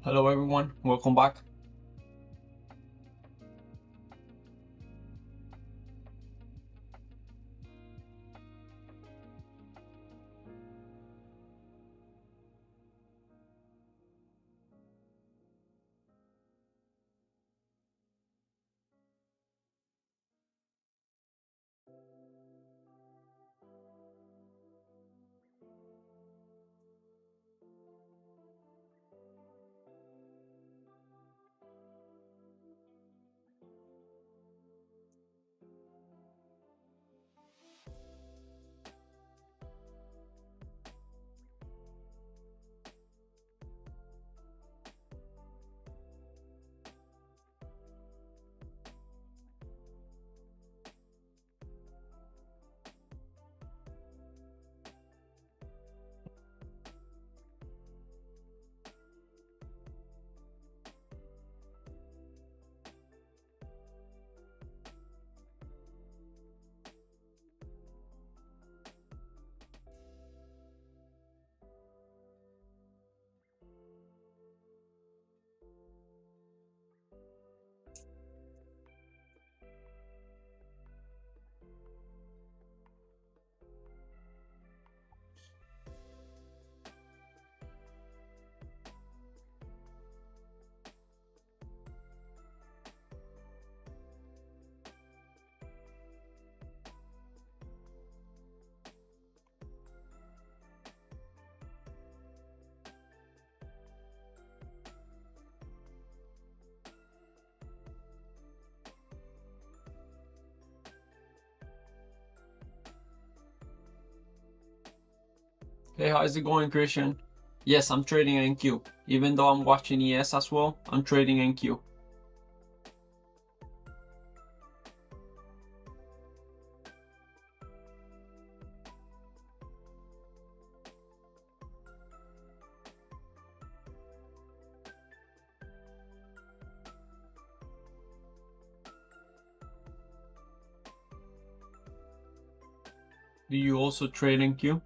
Hello everyone, welcome back. Hey, how's it going, Christian? Yes, I'm trading NQ. Even though I'm watching ES as well, I'm trading NQ. Do you also trade NQ?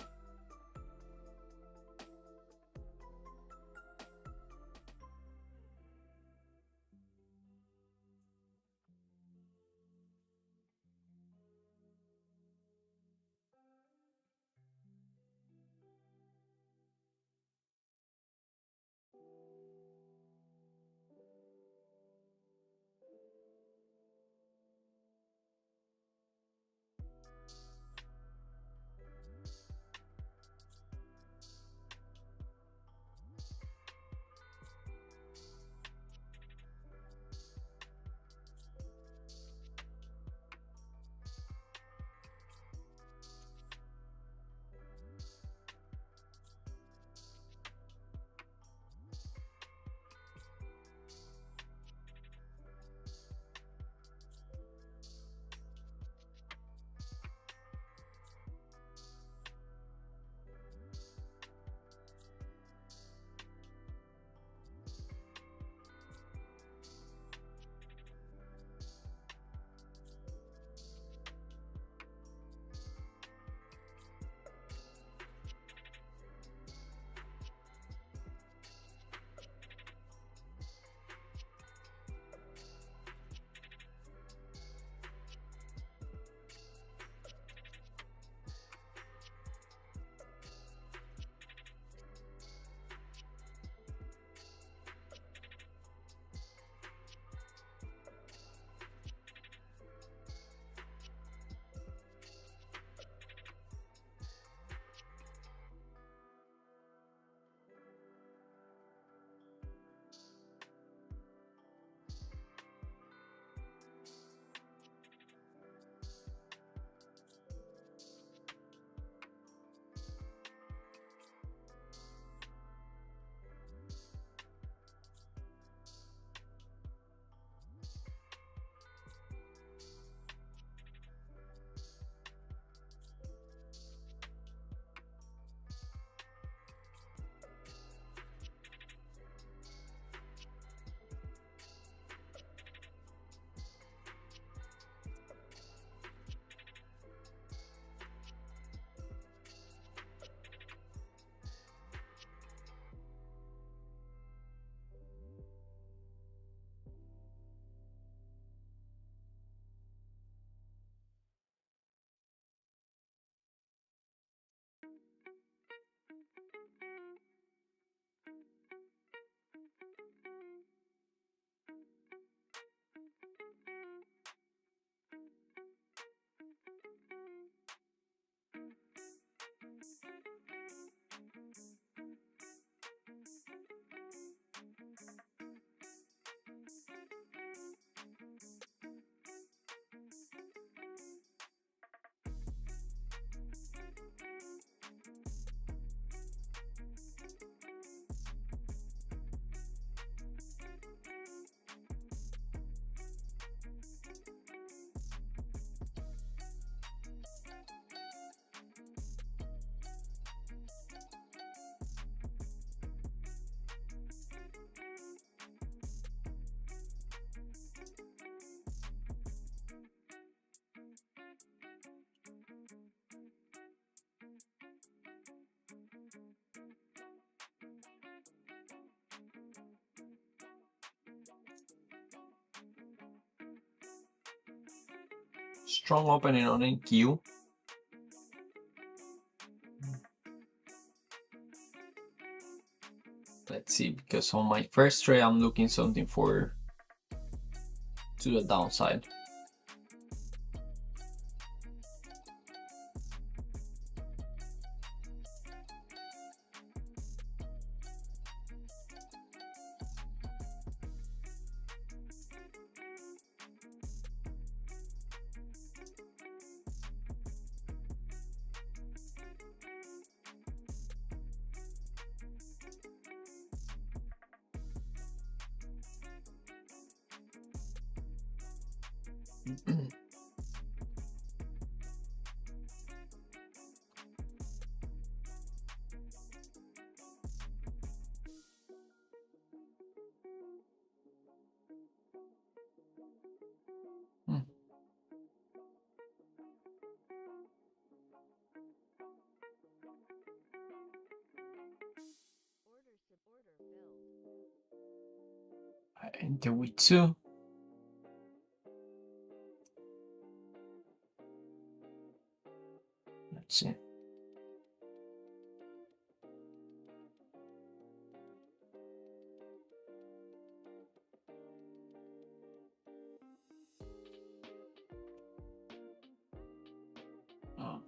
Strong opening on NQ. Let's see, because on my first trade I'm looking something to the downside. I enter with 2. Let's see. Oh.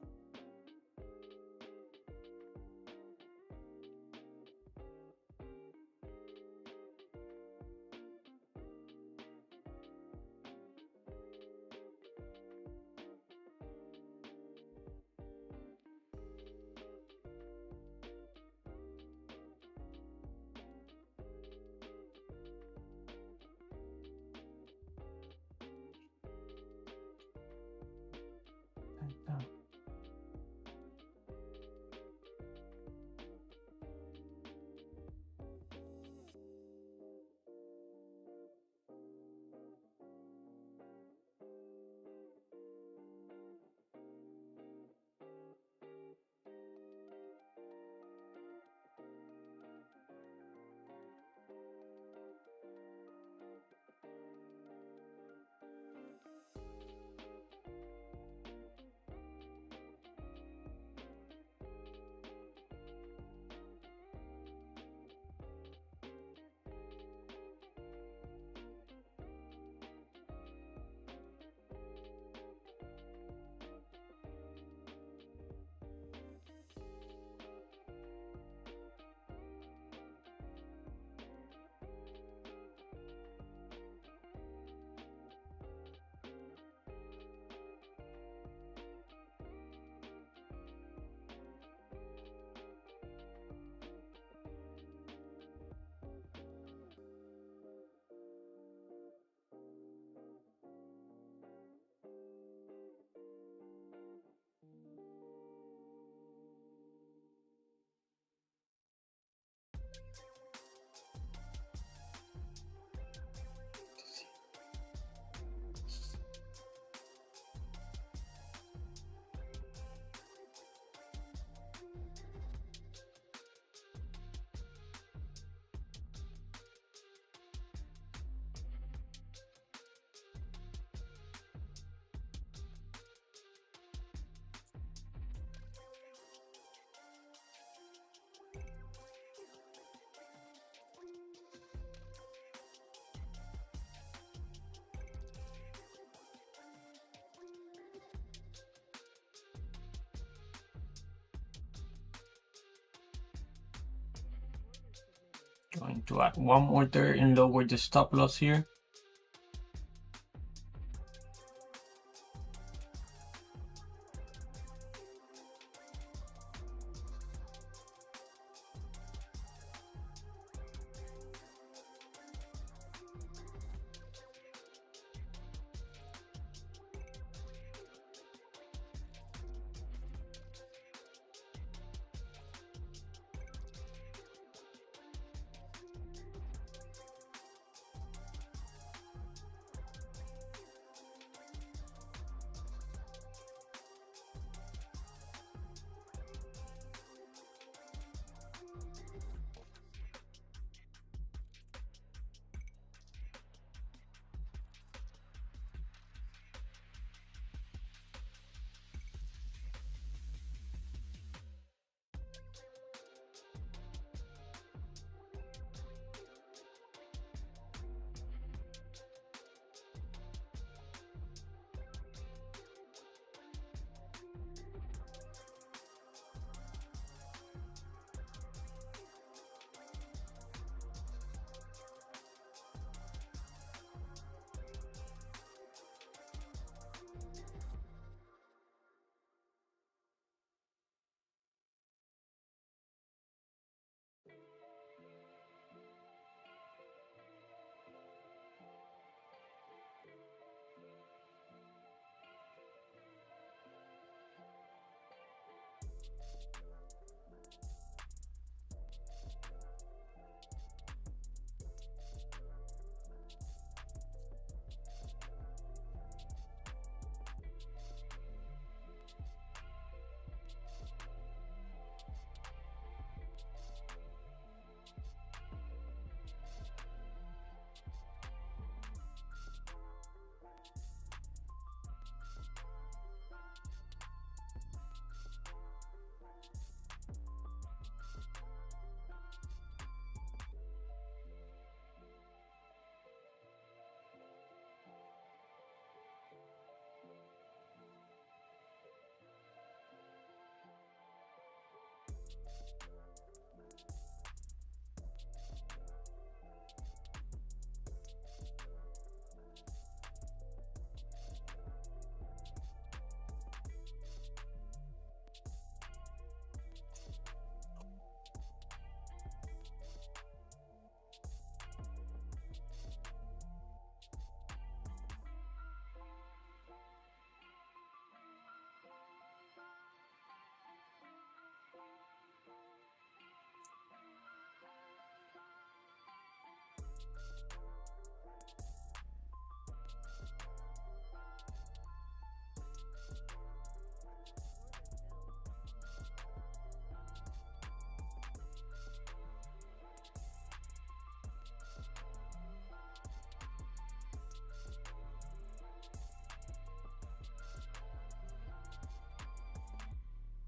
Going to add one more there and lower the stop loss here.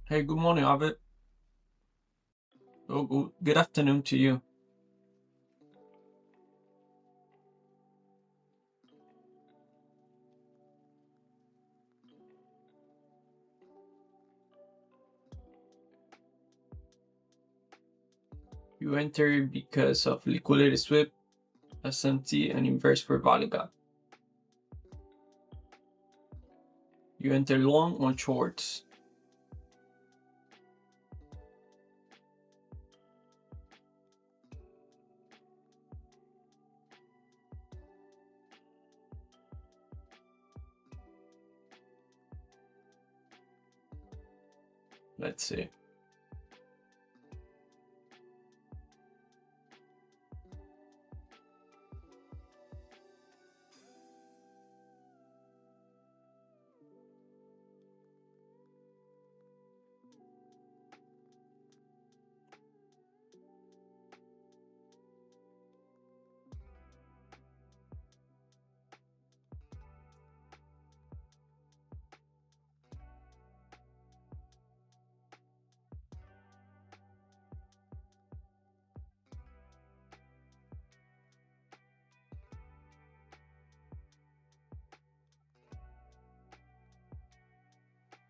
Hey, good morning, Abid. Oh, good afternoon to you. You enter because of liquidity sweep, SMT, and inverse fair value gap. You enter long on shorts. Let's see.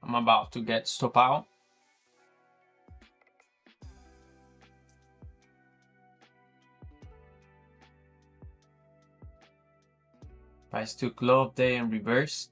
I'm about to get stop out. Price took low of day and reversed.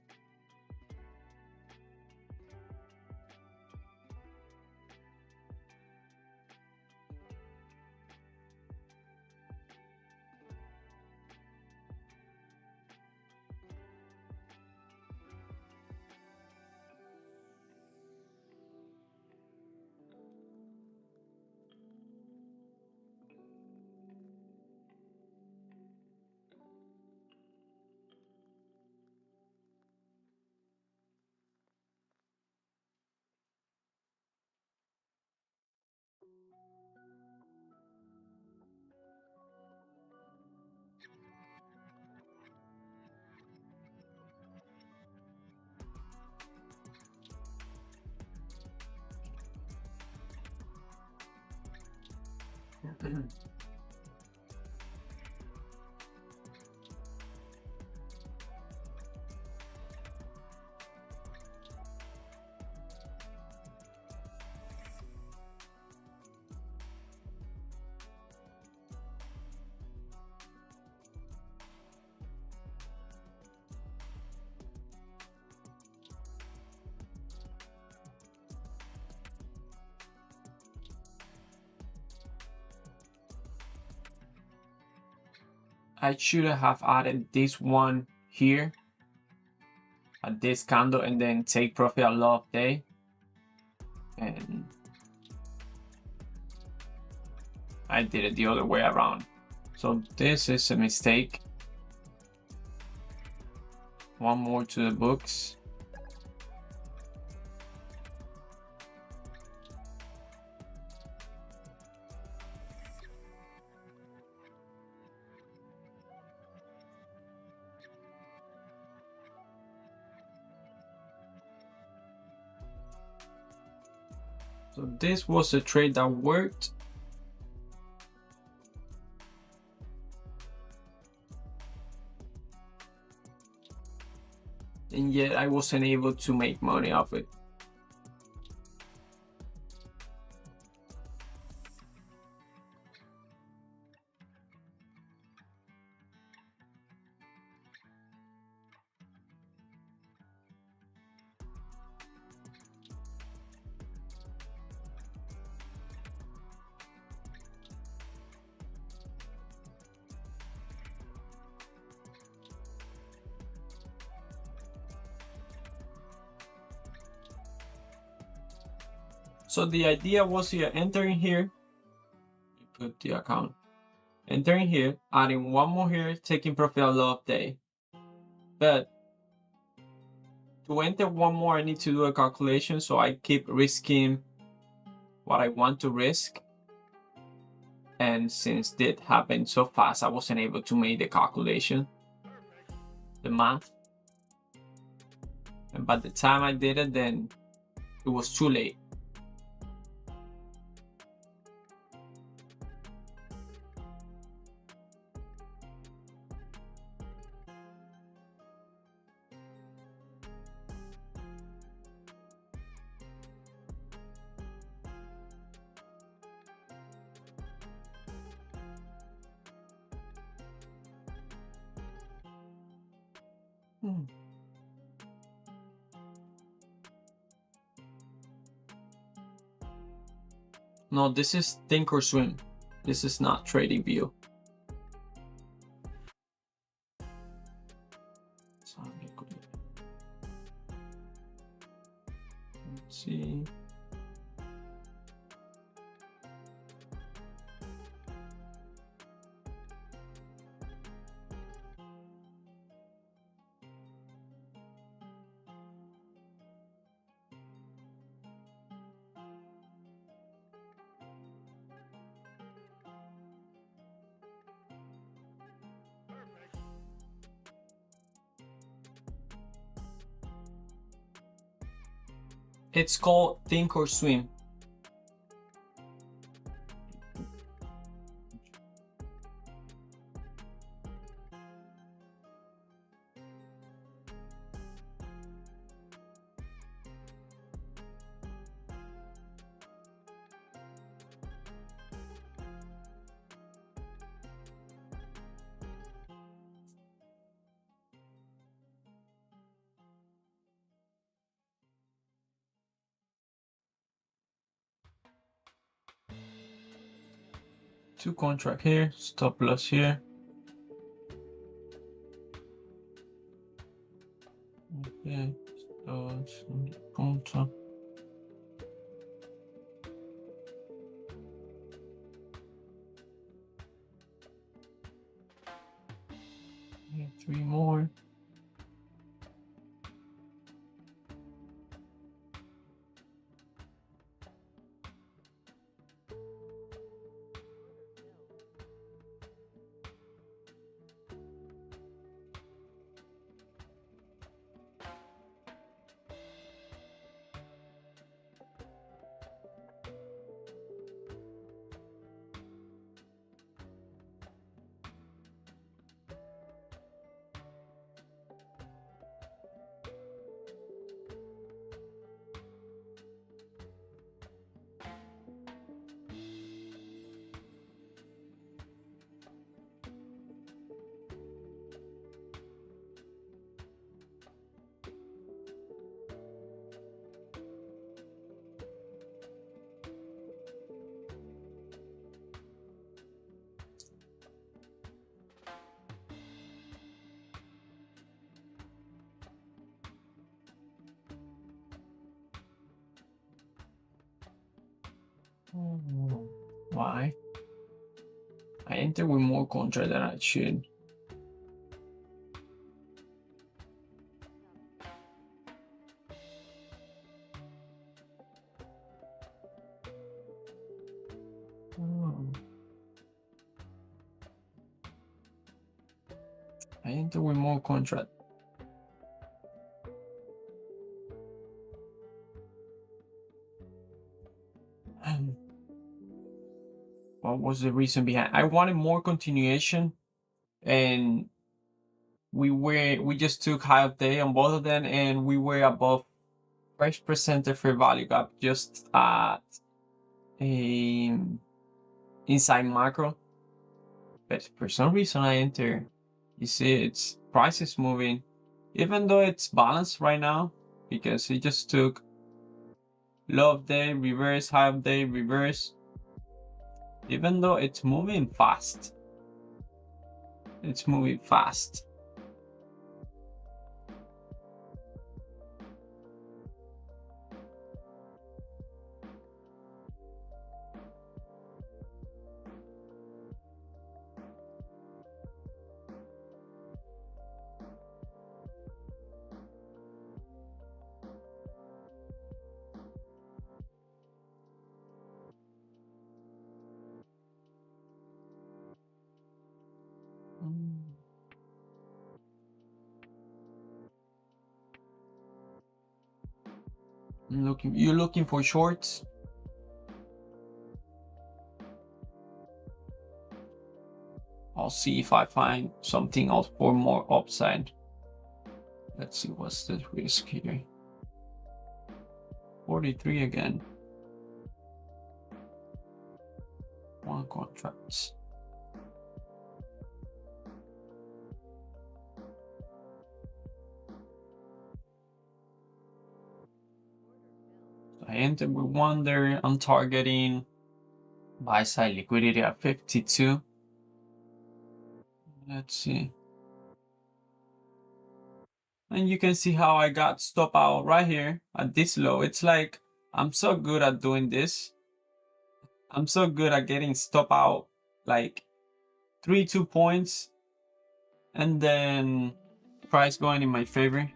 I should have added this one here at this candle and then take profit at low of day. And I did it the other way around. So this is a mistake. One more to the books. So this was a trade that worked. And yet I wasn't able to make money off it. So the idea was here, entering here, put the account, entering here, adding one more here, taking profit at low of day. But to enter one more, I need to do a calculation, so I keep risking what I want to risk. And since it happened so fast, I wasn't able to make the calculation, the math. And by the time I did it, then it was too late. No, this is ThinkOrSwim. This is not TradingView. Let's see. It's called ThinkOrSwim. Two contract here, stop loss here. Okay, contract. Yeah, three more. Why? I enter with more contract than I should. I enter with more contract. What was the reason behind? I wanted more continuation, and we just took high of day on both of them, and we were above 5% fair value gap just at a inside macro. But for some reason I enter. You see, its price is moving, even though it's balanced right now, because it just took low of day, reverse, high of day, reverse. Even though it's moving fast. It's moving fast. You're looking for shorts? I'll see if I find something else for more upside. Let's see what's the risk here. 43 again. One contracts. entered with one there. I'm targeting buy side liquidity at 52. Let's see. And you can see how I got stop out right here at this low. It's like I'm so good at doing this. I'm so good at getting stop out like 2 points and then price going in my favor.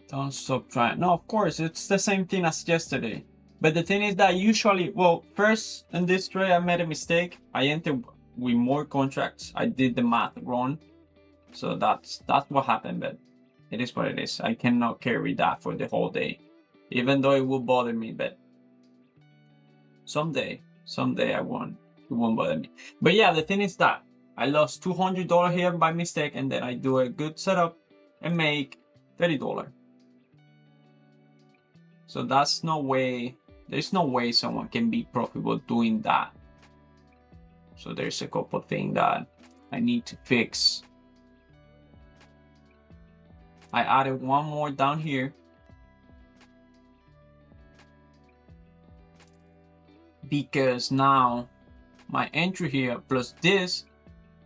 Don't stop trying. No, of course, it's the same thing as yesterday. But the thing is that usually, well, first in this trade, I made a mistake. I entered with more contracts. I did the math wrong. So that's what happened, but it is what it is. I cannot carry that for the whole day. Even though it will bother me, but someday I won't. It won't bother me. But yeah, the thing is that I lost $200 here by mistake, and then I do a good setup and make $30. So that's no way, there's no way someone can be profitable doing that. So there's a couple things that I need to fix. I added one more down here. Because now my entry here plus this,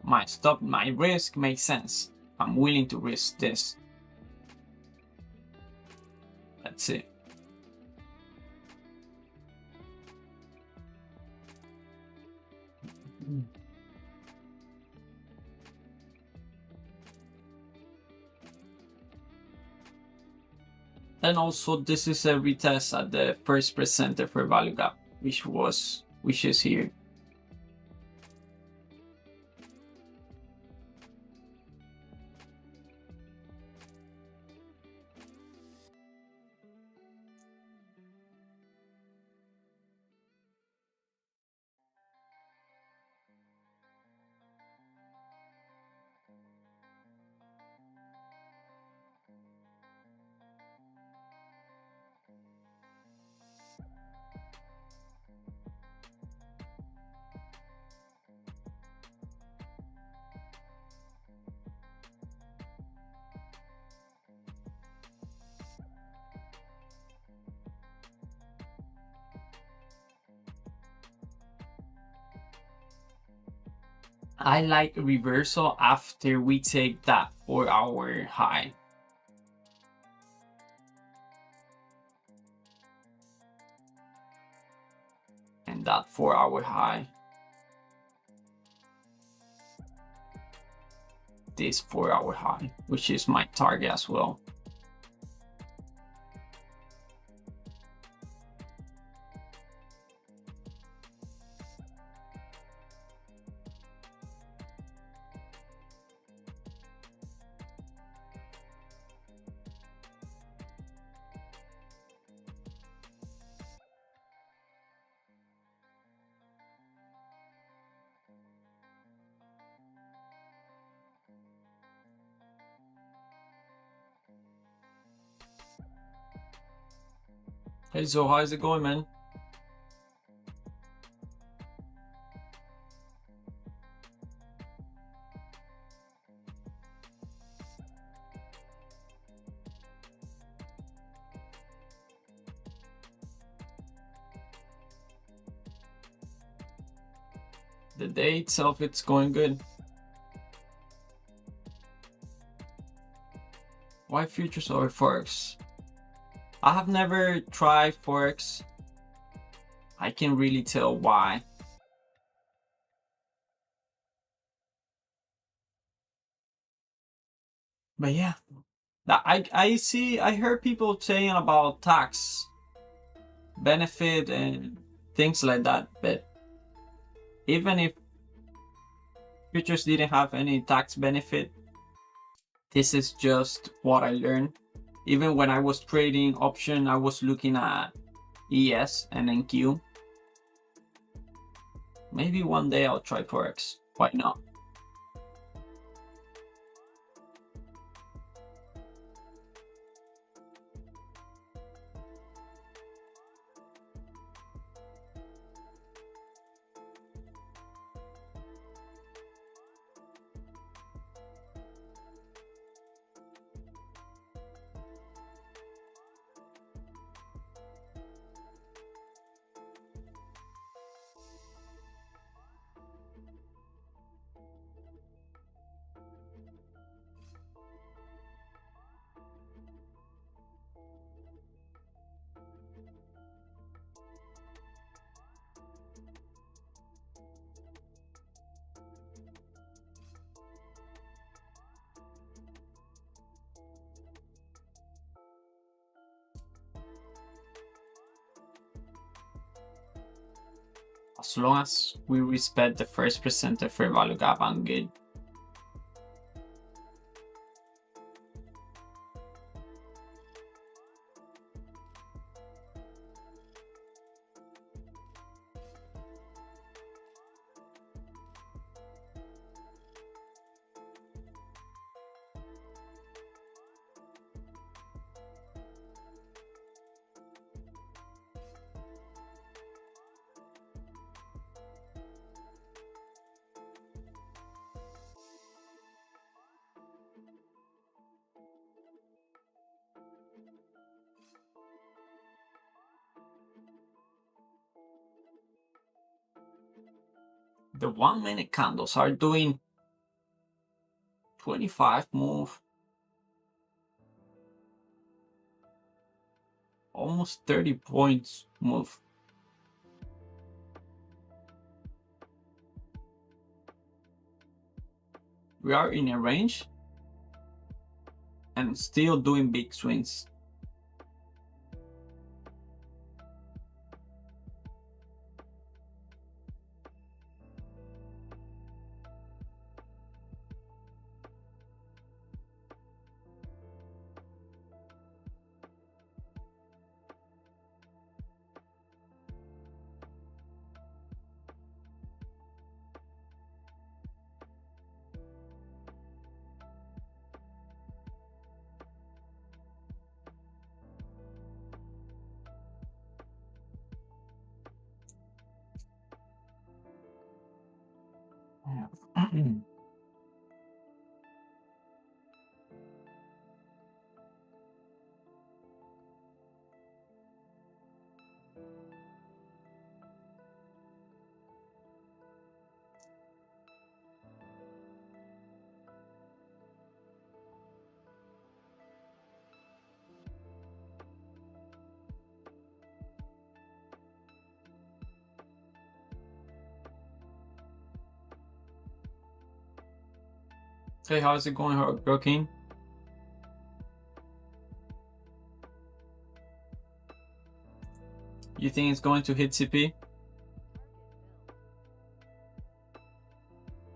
my stop, my risk makes sense. I'm willing to risk this. That's it. And also this is a retest at the first presented for value gap, which is here. I like reversal after we take that 4-hour high. And that 4-hour high. This 4-hour high, which is my target as well. Hey, so how's it going, man? The day itself, it's going good. Why futures over forex? I have never tried forex. I can't really tell why. But yeah, I heard people saying about tax benefit and things like that, but even if futures didn't have any tax benefit, this is just what I learned. Even when I was trading option, I was looking at ES and NQ. Maybe one day I'll try Forex. Why not? As long as we respect the first presented fair value gap, I'm good. The 1 minute candles are doing 25 move, almost 30 points move. We are in a range and still doing big swings. Hey, how's it going, Joaquin? You think it's going to hit CP?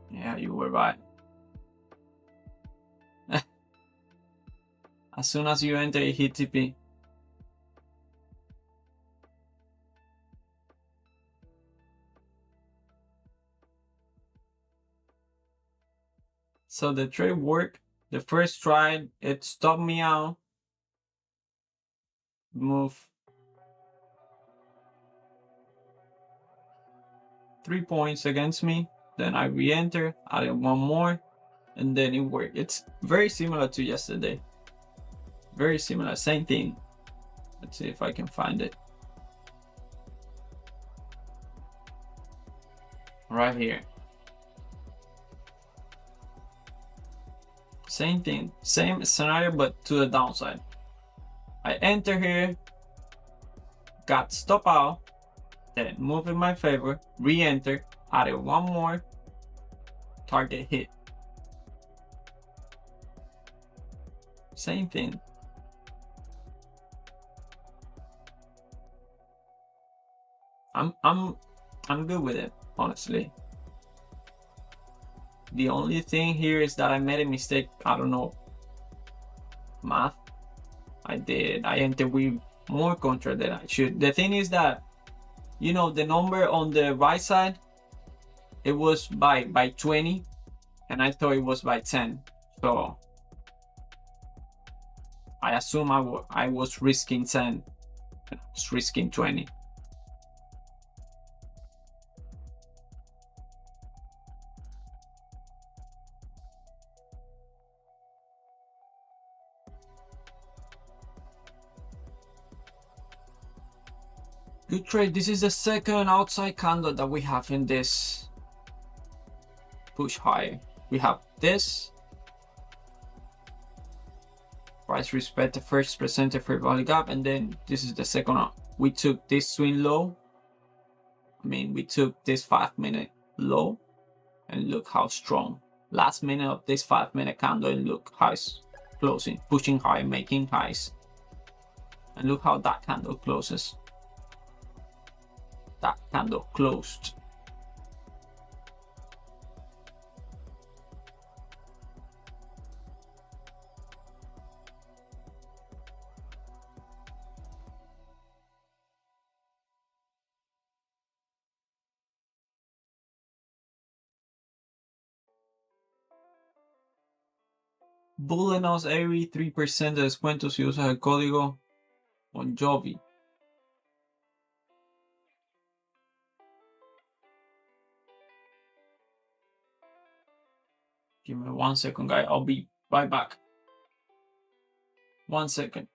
Yeah, you were right. As soon as you enter, it hit TP. So the trade worked. The first try, it stopped me out. Move 3 points against me. Then I re-enter, added one more, and then it worked. It's very similar to yesterday. Very similar, same thing. Let's see if I can find it. Right here. Same thing, same scenario, but to the downside. I enter here, got stop out, then move in my favor, re-enter, added one more, target hit. Same thing. I'm good with it, honestly. The only thing here is that I made a mistake. I don't know, math. I did. I entered with more contract than I should. The thing is that, you know, the number on the right side, it was by 20, and I thought it was by 10. So I assume I was risking 10. I was risking 20. Good trade. This is the second outside candle that we have in this push higher. We have this price respect, the first presented fair value gap, and then this is the second one. We took this swing low. I mean, we took this 5-minute low, and look how strong. Last minute of this 5-minute candle, and look how it's closing, pushing high, making highs. And look how that candle closes. That candle closed. Búlenos every 3% de descuento si usas el código ONJOVI. Give me 1 second, guys. I'll be right back. 1 second.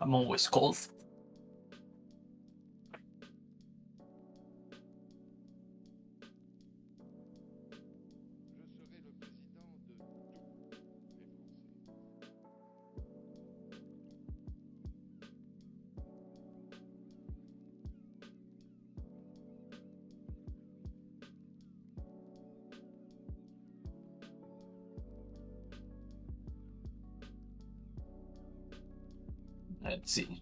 I'm always cold. Let's see.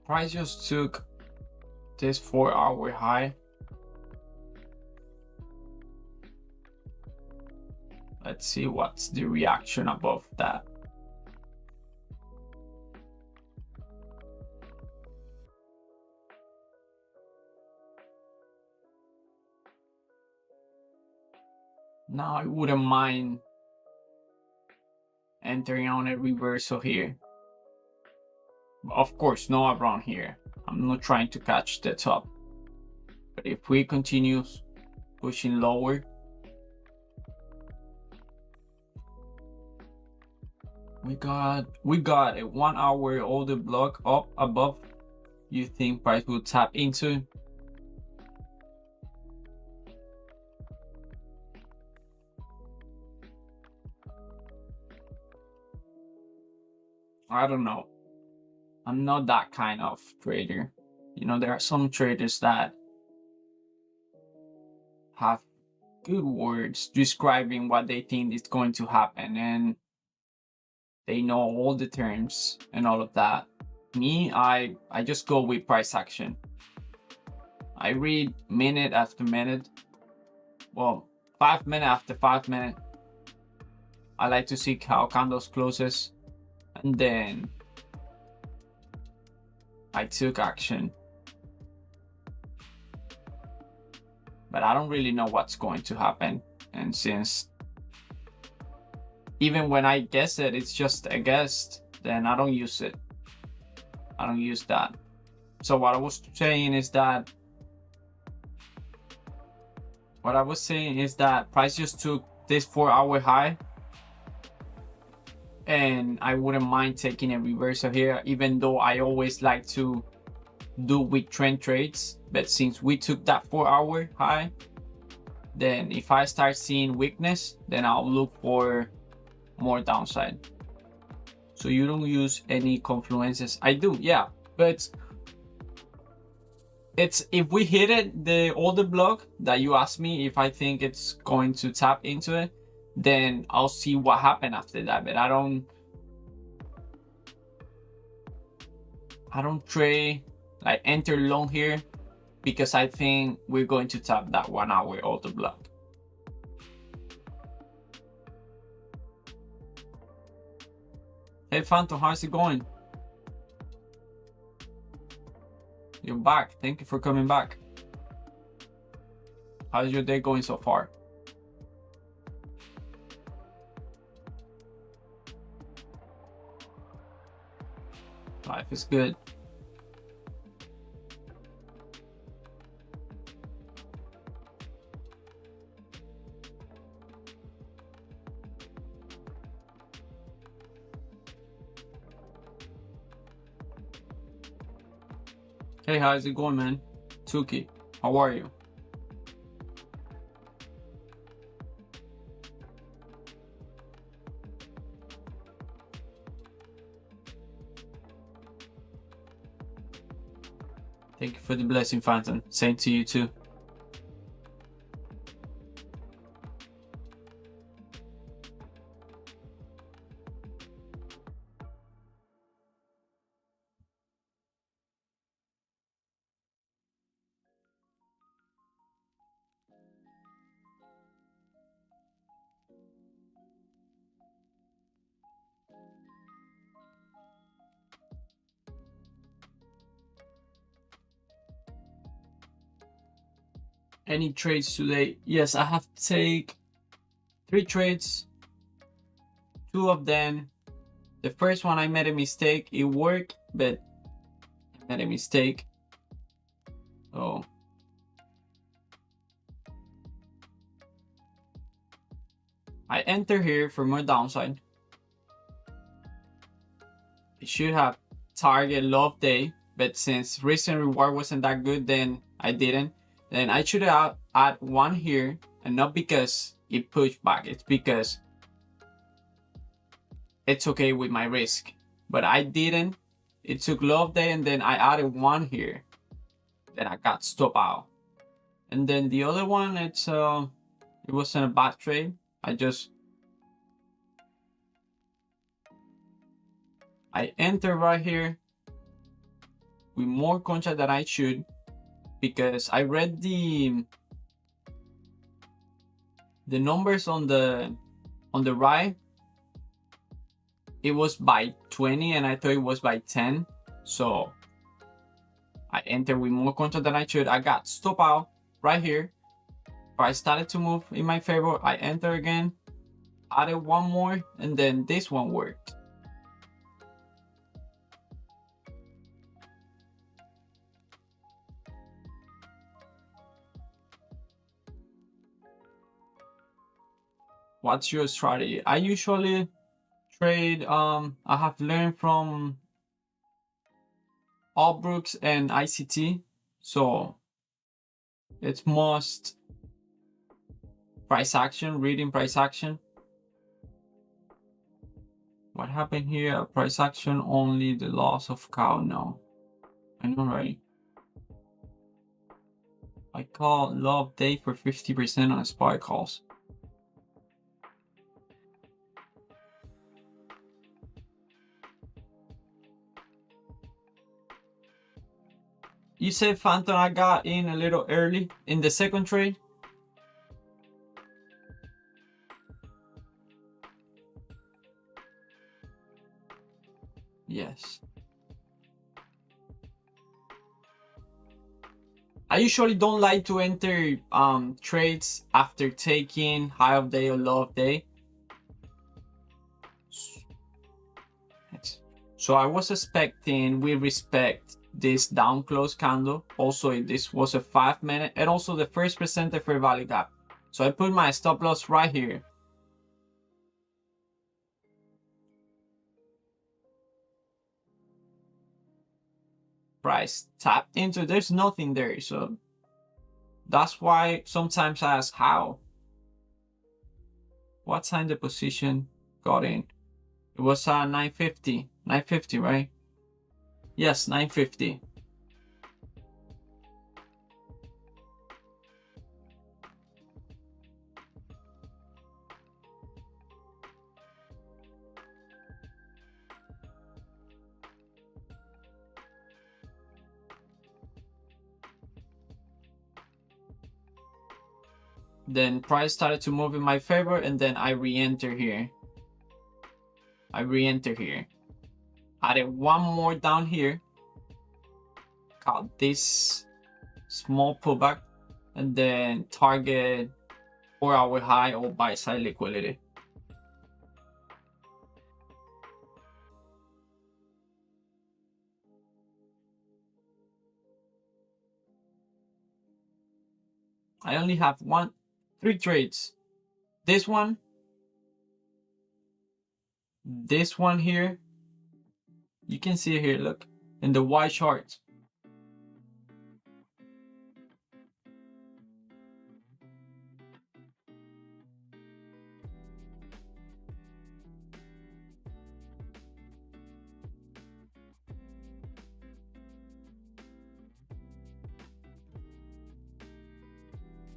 Price just took this 4-hour high. Let's see what's the reaction above that. Now I wouldn't mind entering on a reversal here. Of course, no around here. I'm not trying to catch the top. But if we continue pushing lower, we got a 1 hour order block up above. You think price will tap into? I don't know. I'm not that kind of trader. You know, there are some traders that have good words describing what they think is going to happen, and they know all the terms and all of that. Me, I just go with price action. I read minute after minute. Well, 5 minute after 5 minute. I like to see how candles closes, and then I took action. But I don't really know what's going to happen. And since even when I guess it, it's just a guess, then I don't use it. I don't use that. So what I was saying is that price just took this 4-hour high, and I wouldn't mind taking a reversal here, even though I always like to do with trend trades. But since we took that 4-hour high, then if I start seeing weakness, then I'll look for more downside. So you don't use any confluences? I do, yeah, but it's if we hit it, the order block that you asked me if I think it's going to tap into it, then I'll see what happened after that. But I don't trade, like enter long here, because I think we're going to tap that 1 hour order block. Hey Phantom, how's it going? You're back. Thank you for coming back. How's your day going so far? Life is good. Hey, how's it going, man? Tuki, how are you? Thank you for the blessing, Phantom. Same to you too. Any trades today? Yes, I have to take 3 trades. 2 of them, the first one I made a mistake. It worked, but I made a mistake. So I enter here for more downside. It should have target low of day, but since recent reward wasn't that good, then I didn't. Then I should have add 1 here, and not because it pushed back, it's because it's okay with my risk. But I didn't. It took low of day, and then I added 1 here. Then I got stop out. And then the other one, it wasn't a bad trade. I enter right here with more contract than I should, because I read the numbers on the right. It was by 20 and I thought it was by 10. So I entered with more contract than I should. I got stop out right here. Price started to move in my favor. I enter again, added one more, and then this one worked. What's your strategy? I usually trade, I have learned from Allbrooks and ICT, so it's most price action, reading price action. What happened here? Price action only, the loss of cow. No, I know, right? I call low update for 50% on spot calls. You said Phantom I got in a little early in the second trade. Yes. I usually don't like to enter trades after taking high of day or low of day. So I was expecting, with respect, this down close candle. Also, this was a 5 minute, and also the first presented fair value gap. So I put my stop loss right here. Price tapped into, there's nothing there. So that's why sometimes I ask how. What time the position got in? It was 950. 950, right? Yes, 950. Then price started to move in my favor, and then I re-enter here. Added one more down here. Got this small pullback, and then target 4-hour high or buy side liquidity. I only have 3 trades. This one here, you can see it here, look, in the white chart.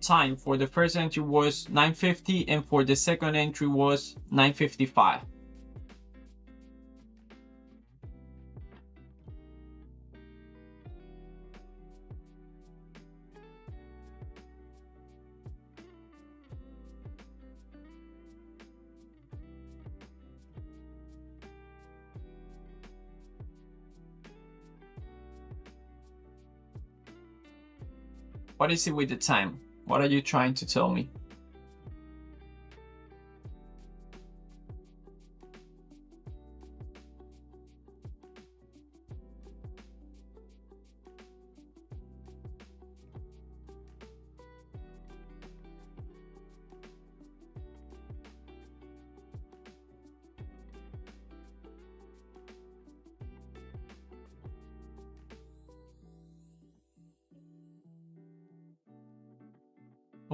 Time for the first entry was 950, and for the second entry was 955. What is it with the time? What are you trying to tell me?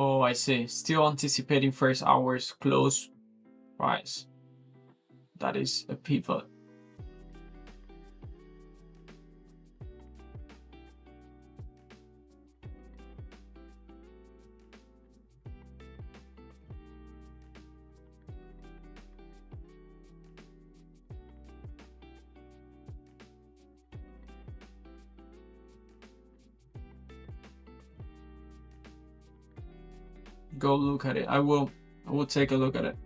Oh, I see. Still anticipating first hour's close price. That is a pivot. go look at it. I will take a look at it.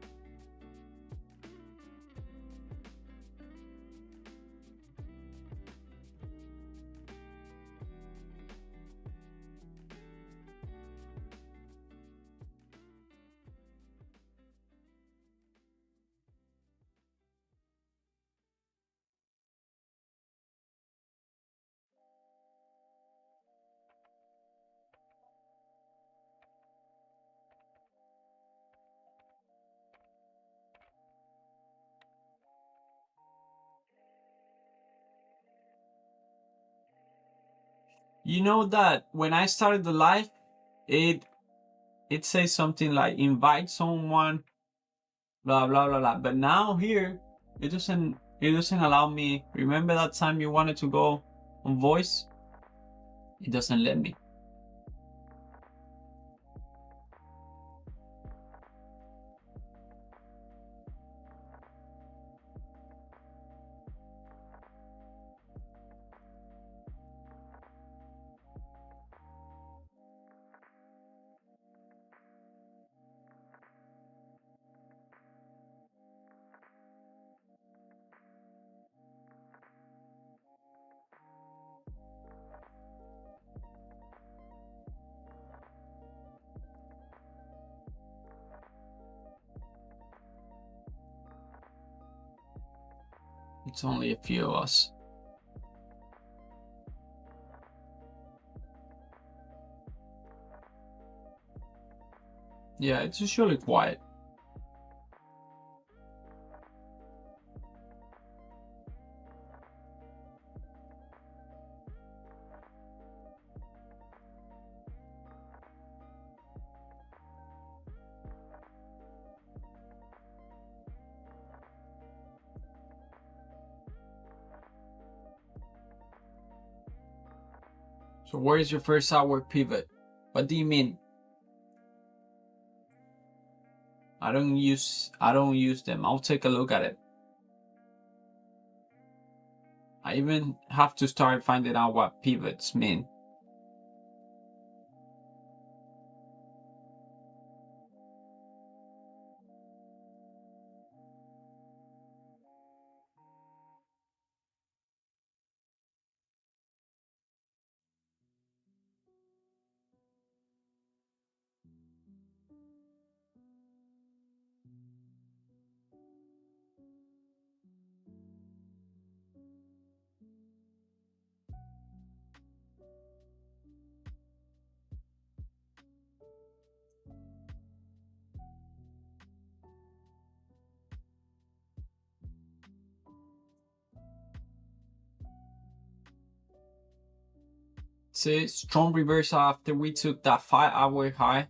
You know that when I started the live, it says something like invite someone, blah blah blah blah. But now here, it doesn't allow me. Remember that time you wanted to go on voice? It doesn't let me. It's only a few of us. Yeah, it's usually quiet. So where is your first hour pivot? What do you mean? I don't use them. I'll take a look at it. I even have to start finding out what pivots mean. See, strong reversal after we took that 5-hour high.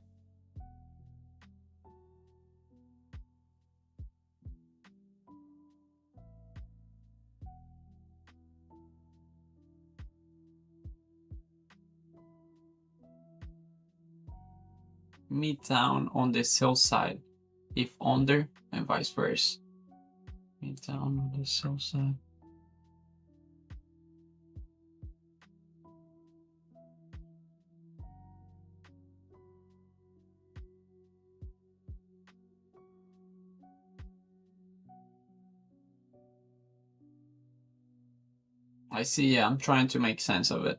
Me down on the sell side, if under, and vice versa. Me down on the sell side. I see, yeah, I'm trying to make sense of it.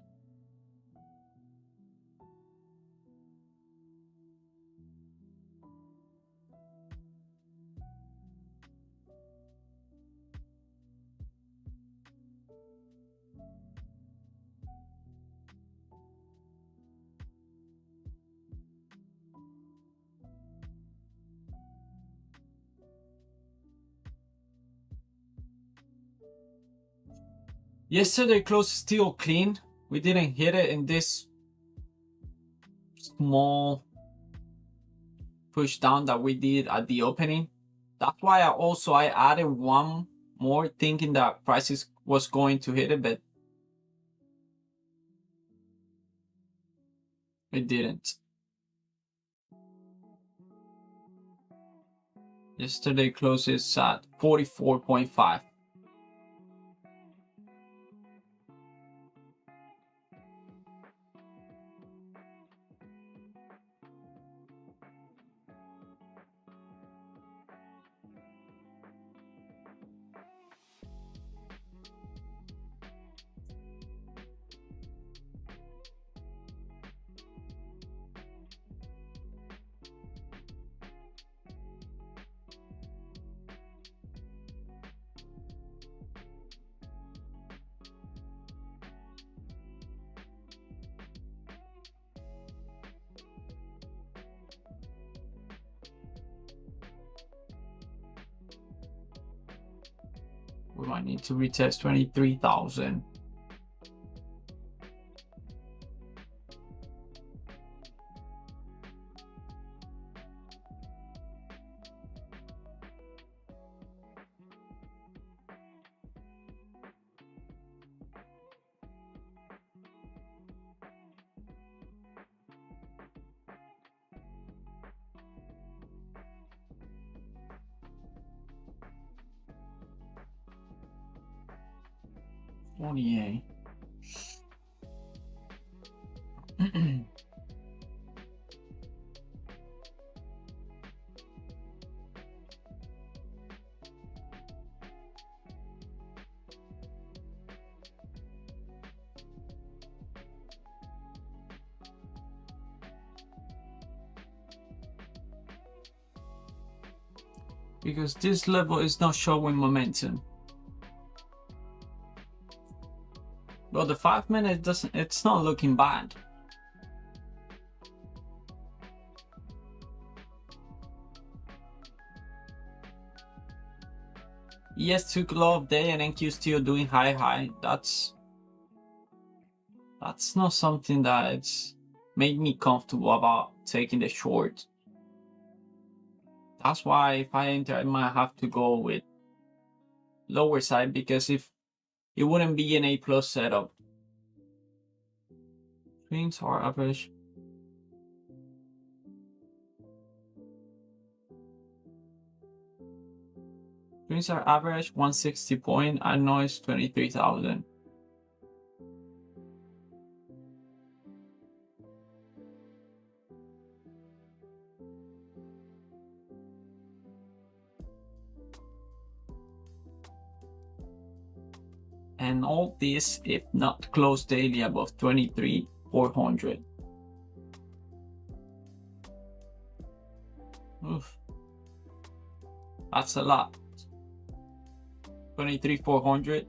Yesterday close still clean. We didn't hit it in this small push down that we did at the opening. That's why I added one more thinking that prices was going to hit it, but it didn't. Yesterday closes at 44.5. We might need to retest 23,000. Because this level is not showing momentum. Well, the 5 minute doesn't, it's not looking bad. Yes, took a lot of day and NQ still doing high. That's not something that's made me comfortable about taking the short. That's why if I enter, I might have to go with lower side, because if it wouldn't be an A+ setup. Swings are average. Swings are average 160 point. I know it's 23,000. And all this if not close daily above 23,400. Oof. That's a lot. 23,400.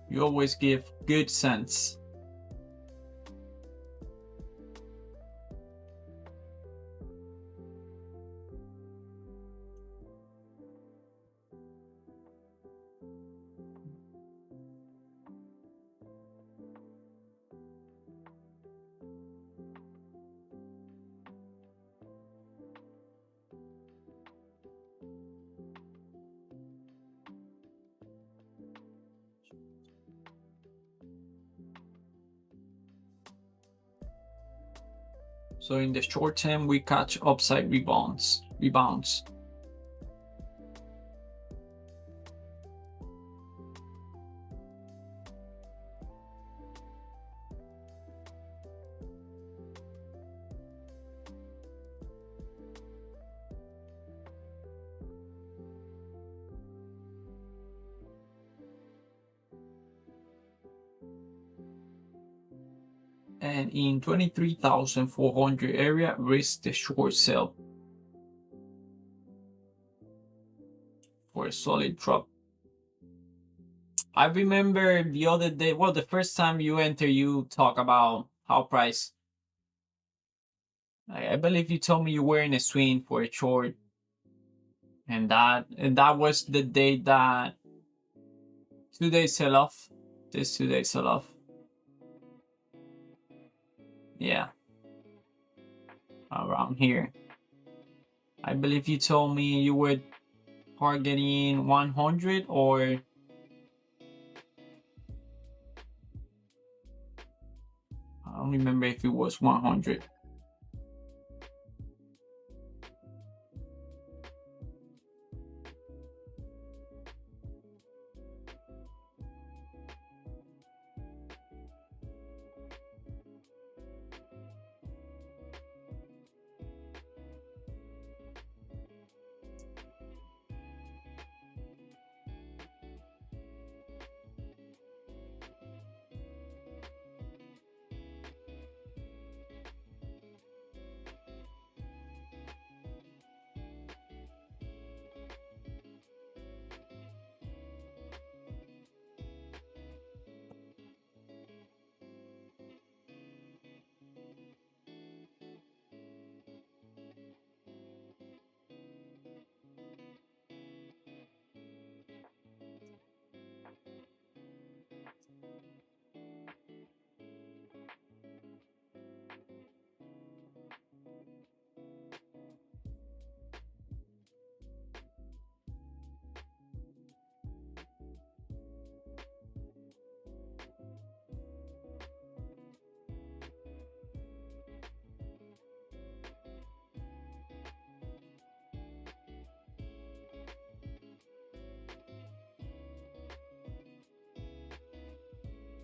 You always give good sense. So in the short term, we catch upside rebounds. And in 23,400 area, risk the short sell for a solid drop. I remember the other day, well, the first time you enter, you talk about how price. I believe you told me you were in a swing for a short, and that was the day that 2 days sell off. This 2 days sell off. Yeah, around here. I believe you told me you were targeting 100, or I don't remember if it was 100.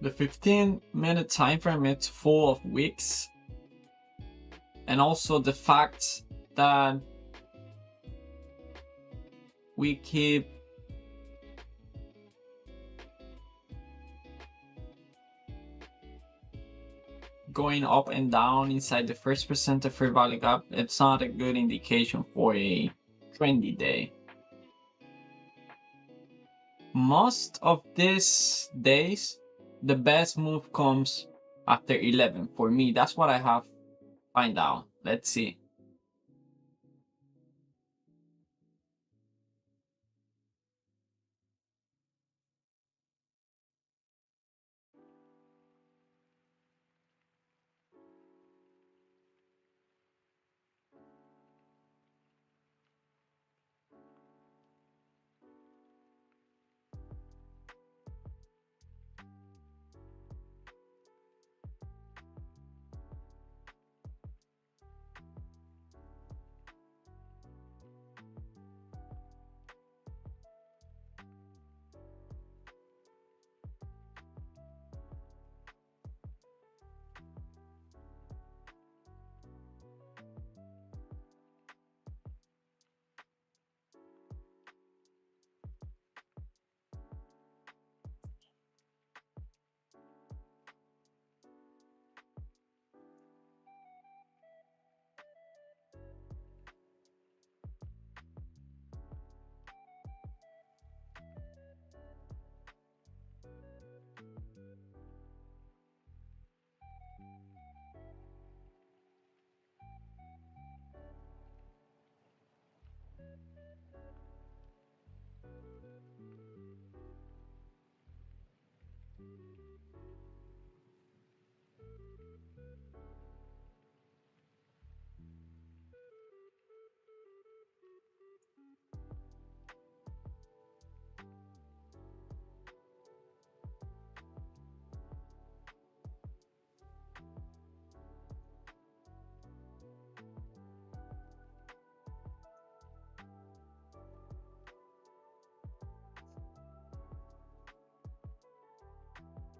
The 15-minute time frame, it's full of wicks, and also the fact that we keep going up and down inside the first percent of fair value gap. It's not a good indication for a trendy day. Most of these days, the best move comes after 11 for me. That's what I have find out. Let's see.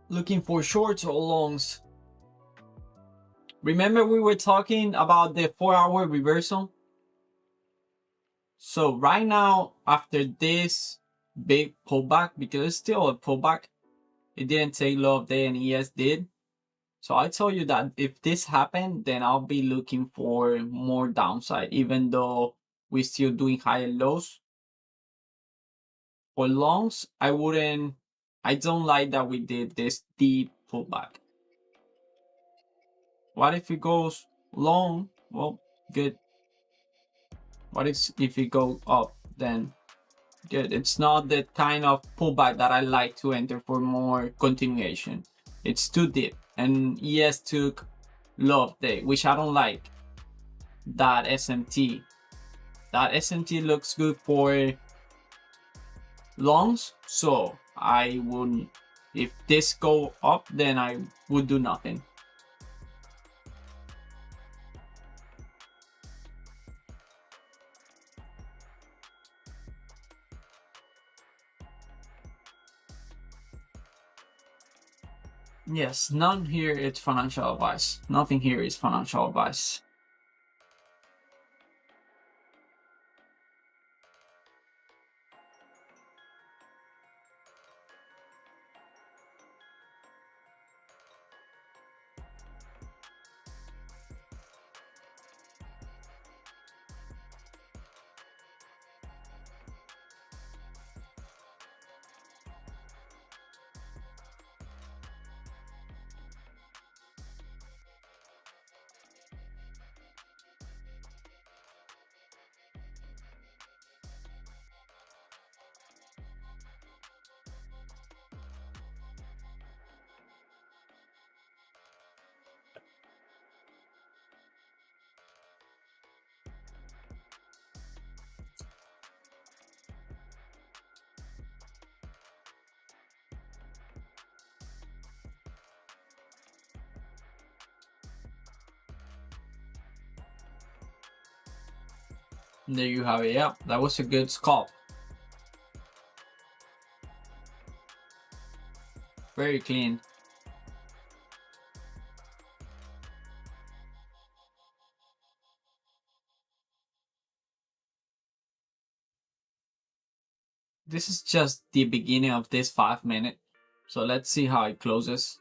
Looking for shorts or longs? Remember we were talking about the 4-hour reversal? So right now, after this big pullback, because it's still a pullback, it didn't take low of day and ES did. So I told you that if this happened, then I'll be looking for more downside, even though we're still doing higher lows. For longs, I don't like that we did this deep pullback. What if it goes long? Well, good. What if it goes up? Then good. It's not the kind of pullback that I like to enter for more continuation. It's too deep, and ES took low of day, which I don't like. That SMT looks good for longs, so I wouldn't. If this go up, then I would do nothing. Yes, none here is financial advice. Nothing here is financial advice. There you have it. Yeah, that was a good scalp. Very clean. this is just the beginning of this 5 minute. So let's see how it closes.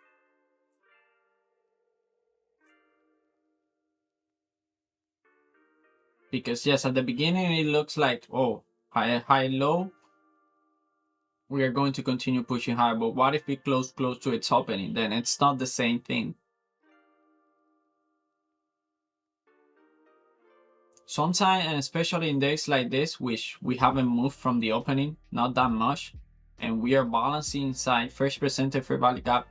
Because yes, at the beginning it looks like, oh, high, low. We are going to continue pushing higher, but what if we close to its opening? Then it's not the same thing. Sometimes, and especially in days like this, which we haven't moved from the opening, not that much, and we are balancing inside first percentile fair value gap,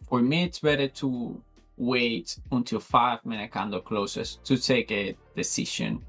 for me it's better to wait until 5 minute candle closes to take a decision.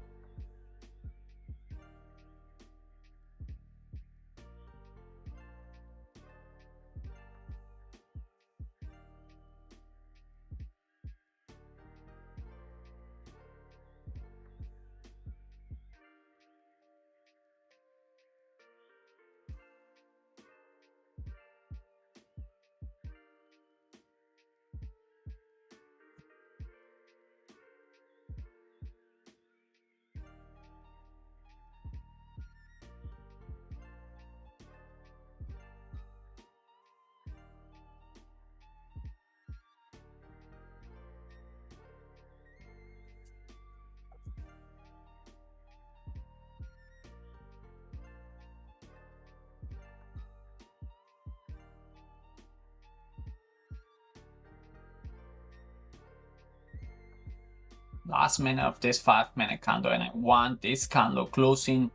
Last minute of this 5 minute candle, and I want this candle closing.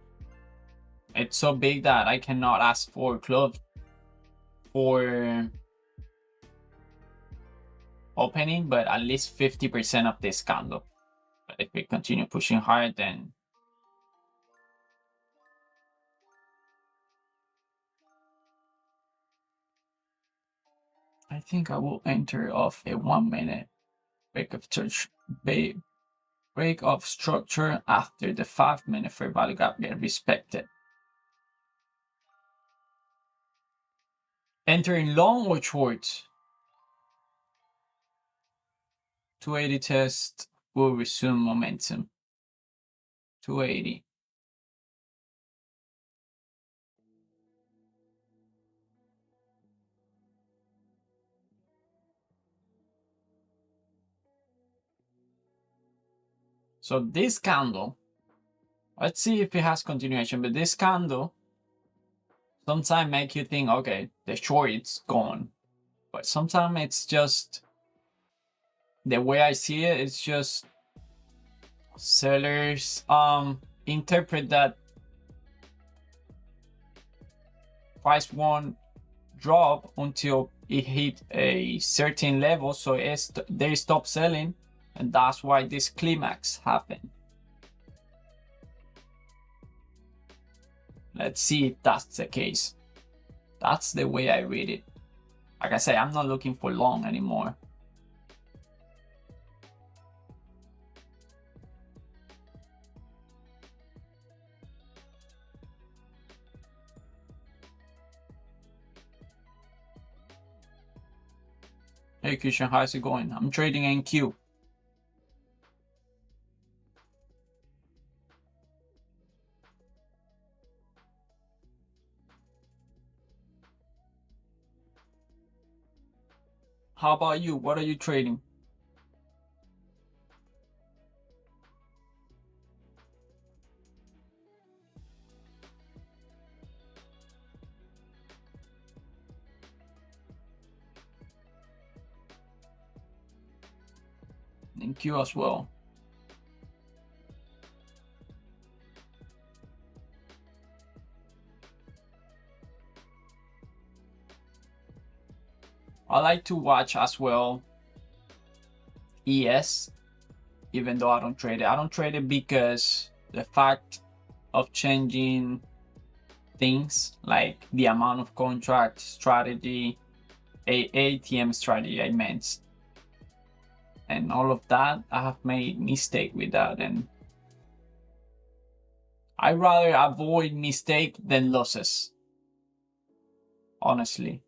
It's so big that I cannot ask for close for opening, but at least 50% of this candle. But if we continue pushing hard, then I think I will enter off a 1 minute break of structure after the 5 minute fair value gap get respected. Entering long or short? 280 test will resume momentum. 280. So this candle, let's see if it has continuation, but this candle sometimes make you think, okay, the short is gone. But sometimes it's just, the way I see it, it's just sellers interpret that price won't drop until it hit a certain level, so they stop selling, and that's why this climax happened. Let's see if that's the case. That's the way I read it. Like I say, I'm not looking for long anymore. Hey Christian, how's it going? I'm trading NQ. How about you? What are you trading? NQ as well. I like to watch as well ES, even though I don't trade it. I don't trade it because the fact of changing things like the amount of contract strategy, ATM strategy I meant, and all of that, I have made mistake with that, and I rather avoid mistake than losses, honestly.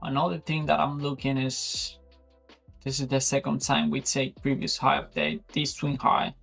Another thing that I'm looking is, this is the second time we take previous high update, this swing high.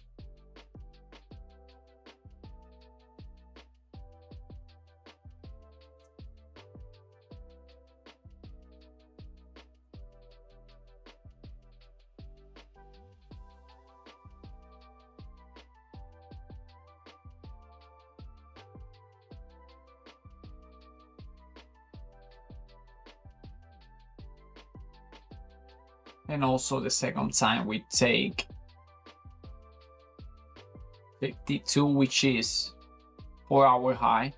And also the second time we take 52, which is 4-hour high.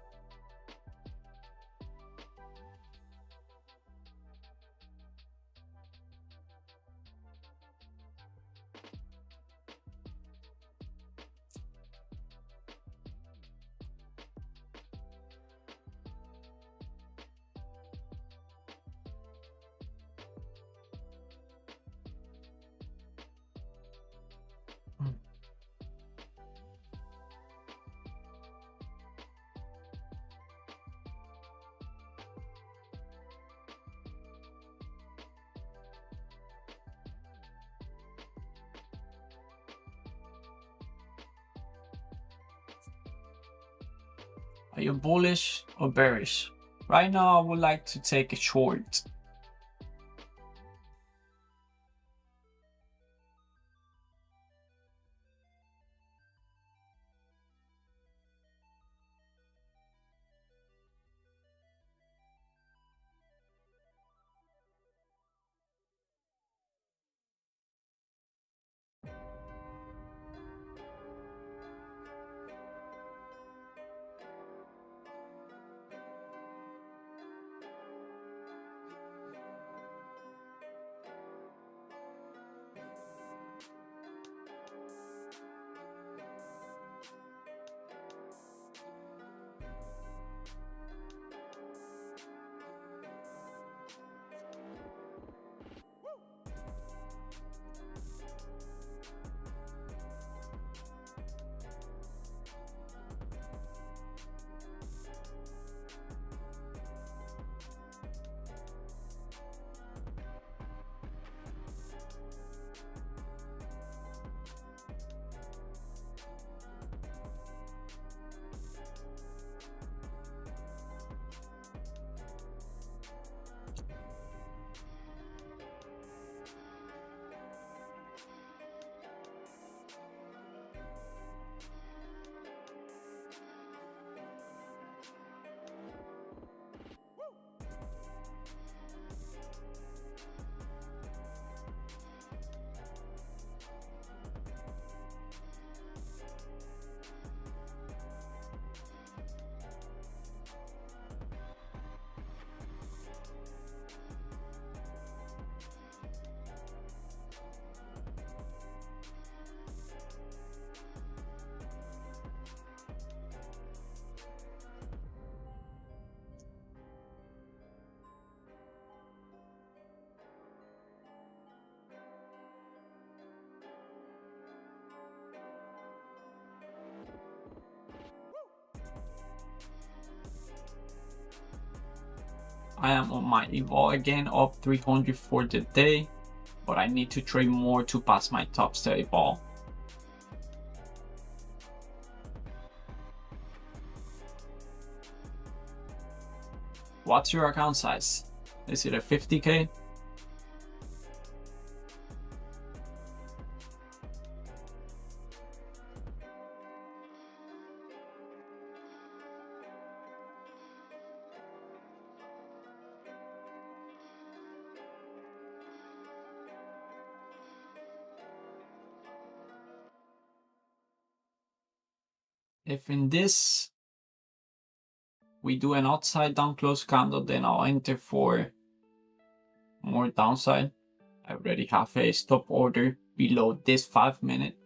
Are you bullish or bearish? Right now, I would like to take a short. I am on my evol again, up 300 for the day, but I need to trade more to pass my top steady ball. What's your account size? Is it a 50K? If in this we do an upside down close candle, then I'll enter for more downside. I already have a stop order below this 5-minute.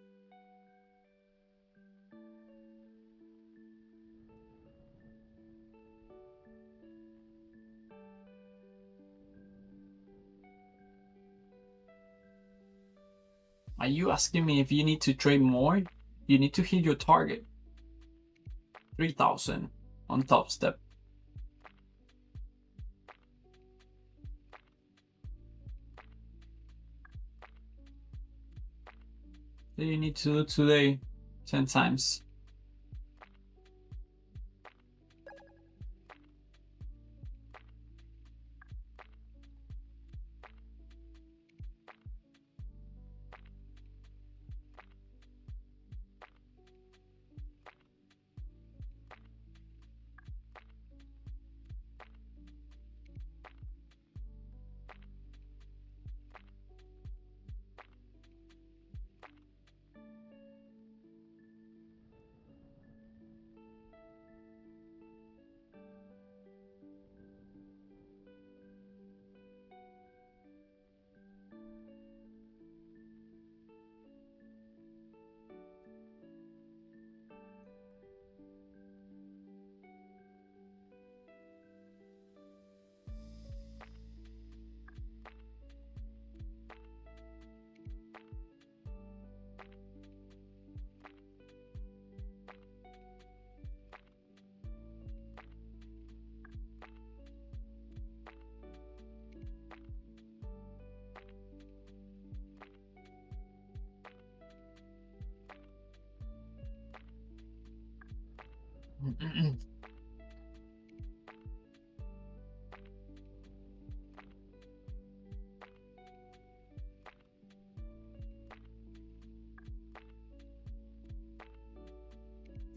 Are you asking me if you need to trade more? You need to hit your target. 3,000 on top step. that you need to do today 10 times.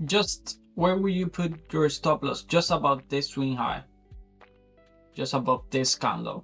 Just where will you put your stop loss? Just above this swing high, just above this candle.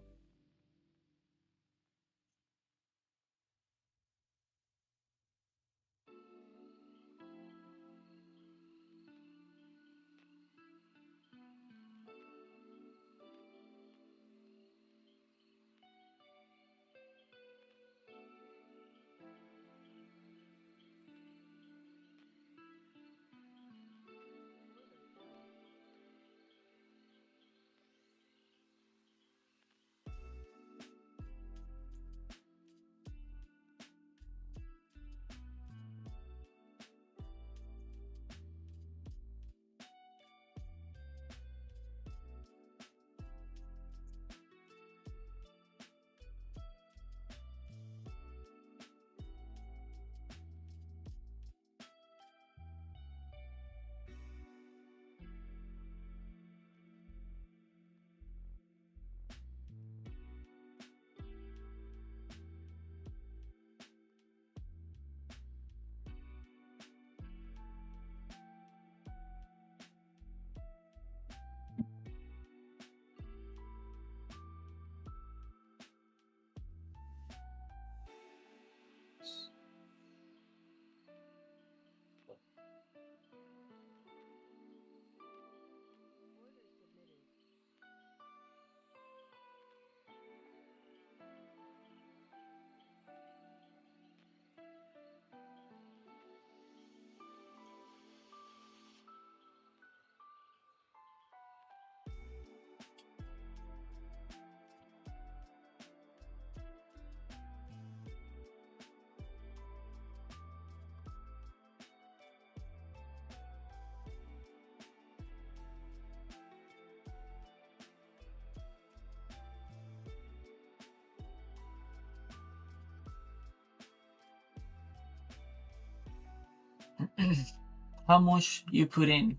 How much you put in?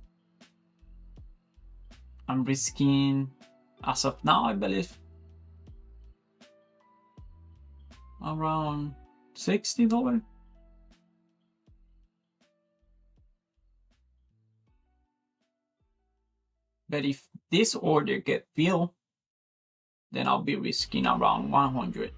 I'm risking, as of now, I believe, around $60. But if this order get filled, then I'll be risking around 100.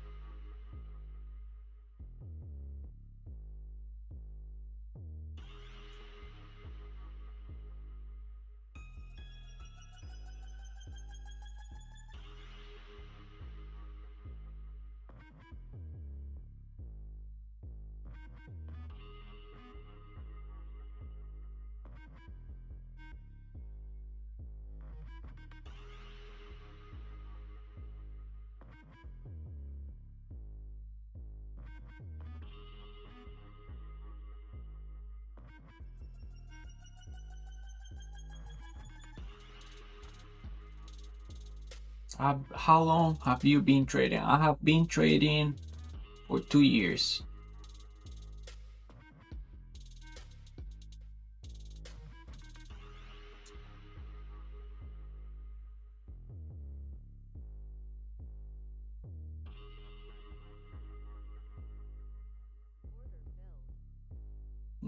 How long have you been trading? I have been trading for 2 years.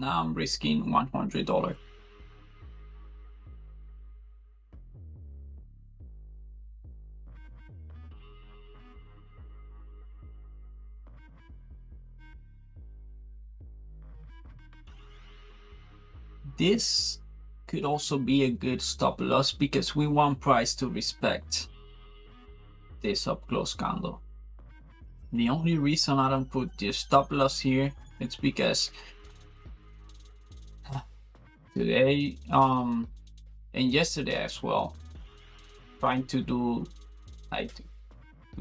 Now I'm risking $100. This could also be a good stop loss because we want price to respect this up close candle. The only reason I don't put this stop loss here is because today and yesterday as well, trying to do like to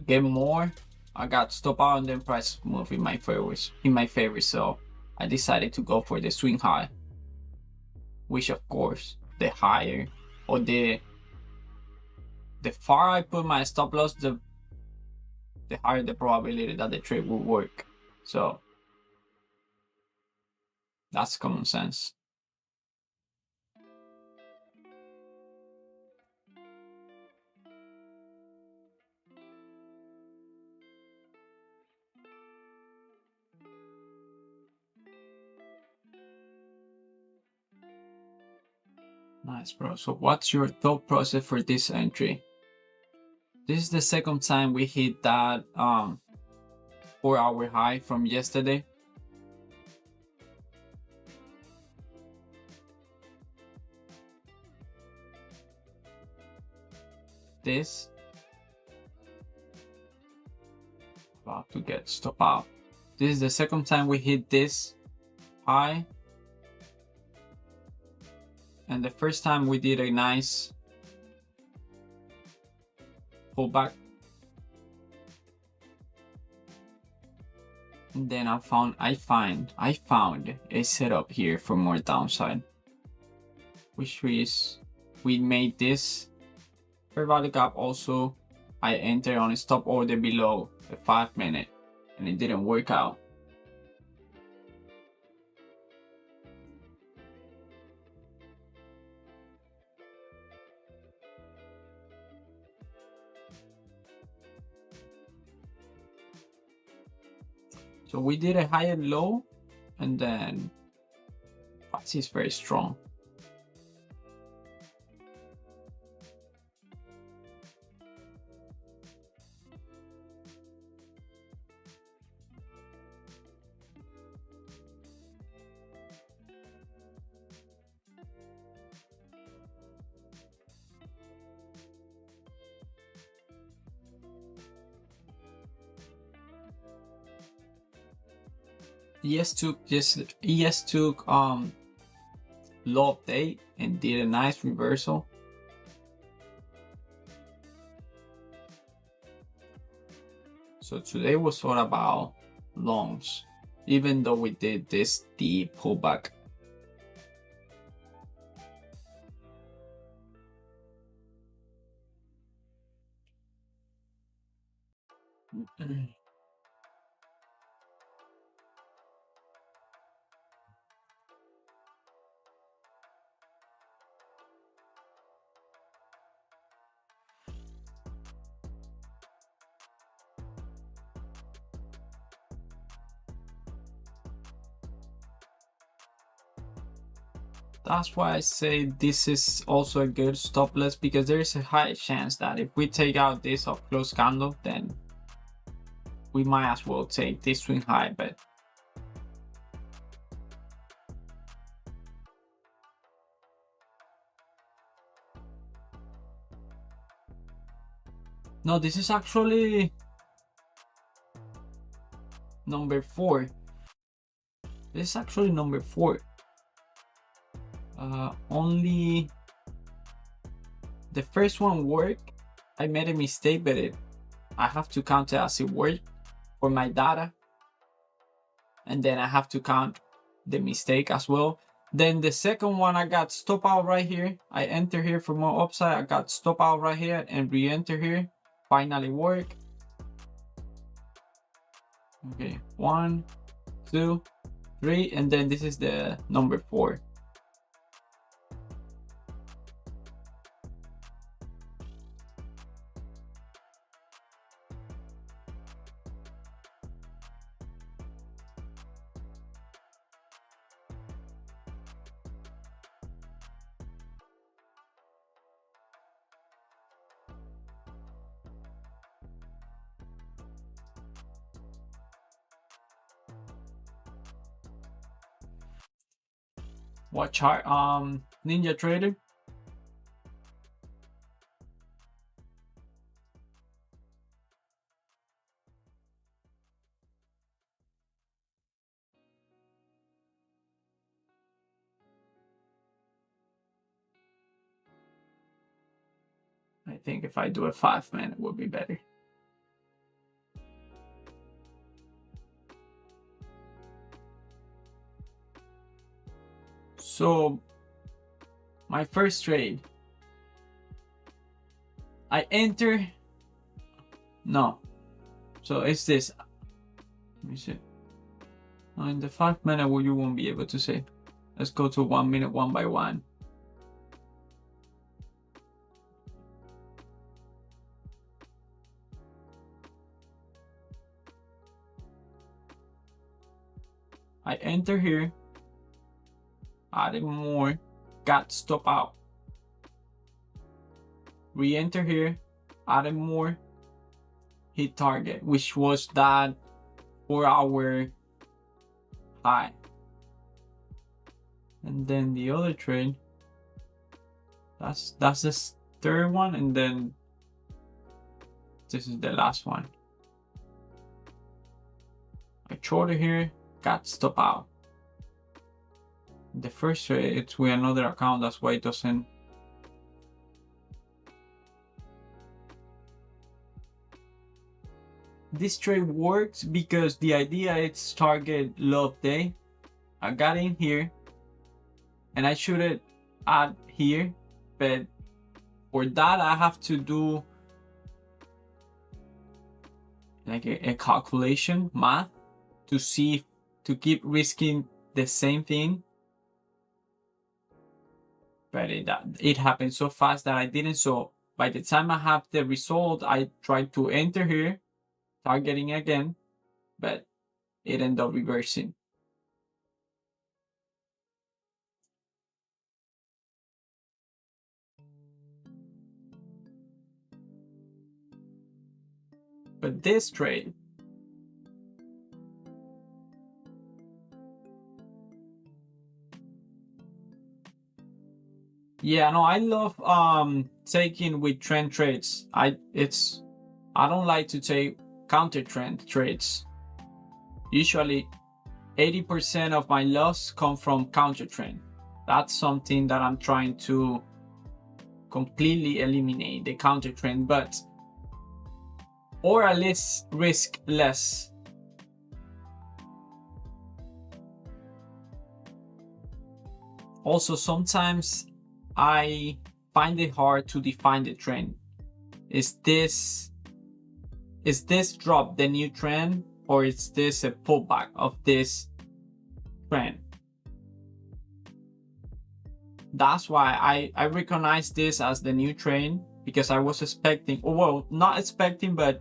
get more, I got stop out and then price move in my favor, so I decided to go for the swing high, which of course the higher or the far I put my stop loss, the higher the probability that the trade will work. So that's common sense. Nice, bro. So what's your thought process for this entry? This is the second time we hit that 4-hour high from yesterday. This about to get stop out. This is the second time we hit this high, and the first time we did a nice pullback, and then I found a setup here for more downside, which is we made this fair value gap. Also, I entered on a stop order below the 5-minute, and it didn't work out. So we did a high and low, and then price is very strong. ES took low update and did a nice reversal. So today was all about longs, even though we did this deep pullback. That's why I say this is also a good stop loss, because there is a high chance that if we take out this up close candle, then we might as well take this swing high. But no, this is actually number 4. This is actually number 4. Only the first one worked. I made a mistake, but I have to count it as it worked for my data, and then I have to count the mistake as well. Then the second one, I got stop out right here. I enter here for more upside. I got stop out right here and re-enter here. Finally work. Okay, 1, 2, 3, and then this is the number 4. What chart? NinjaTrader. I think if I do a 5 minute, it would be better. So my first trade, I enter. No, so it's this. Let me see. No, in the 5 minute, well, you won't be able to see. Let's go to 1 minute, one by one. I enter here, added more, got stop out. Re-enter here, added more, hit target, which was that 4-hour high. And then the other trade, that's the third one, and then this is the last one. I shorted here, got stop out. The first trade, it's with another account, that's why it doesn't. This trade works because the idea is target low day. I got in here and I should have add here, but for that I have to do like a calculation math to see, to keep risking the same thing. But it happened so fast that I didn't. So by the time I have the result, I tried to enter here, targeting again, but it ended up reversing. But this trade, yeah, no, I love taking with trend trades. I don't like to take counter trend trades. Usually 80% of my loss come from counter trend. That's something that I'm trying to completely eliminate, the counter trend, but or at least risk less. Also, sometimes I find it hard to define the trend. Is this drop the new trend, or is this a pullback of this trend? That's why I recognize this as the new trend, because I was expecting, well, not expecting, but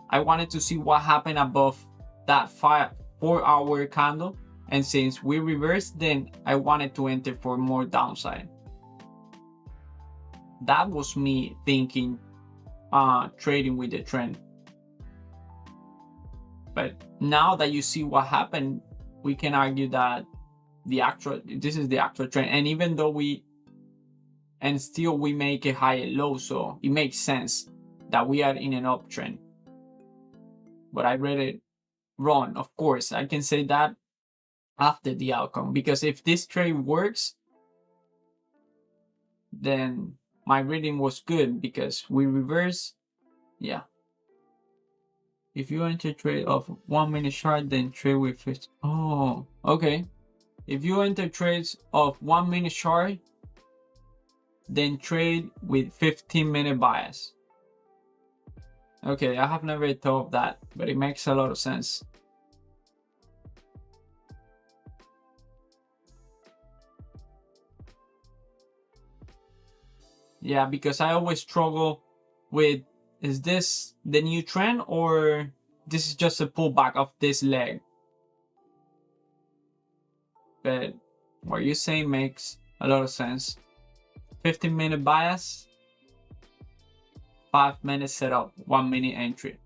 I wanted to see what happened above that 4-hour candle. And since we reversed, then I wanted to enter for more downside. That was me thinking, trading with the trend. But now that you see what happened, we can argue that this is the actual trend. And even though still we make a high and low, so it makes sense that we are in an uptrend. But I read it wrong. Of course, I can say that after the outcome, because if this trade works, then my reading was good because we reverse. Yeah. If you enter trade of 1 minute chart, then trade with 50. Oh, okay. If you enter trades of 1 minute chart, then trade with 15-minute bias. Okay, I have never thought of that, but it makes a lot of sense. Yeah, because I always struggle with, is this the new trend or this is just a pullback of this leg? But what you're saying makes a lot of sense. 15-minute bias, 5 minute setup, 1 minute entry.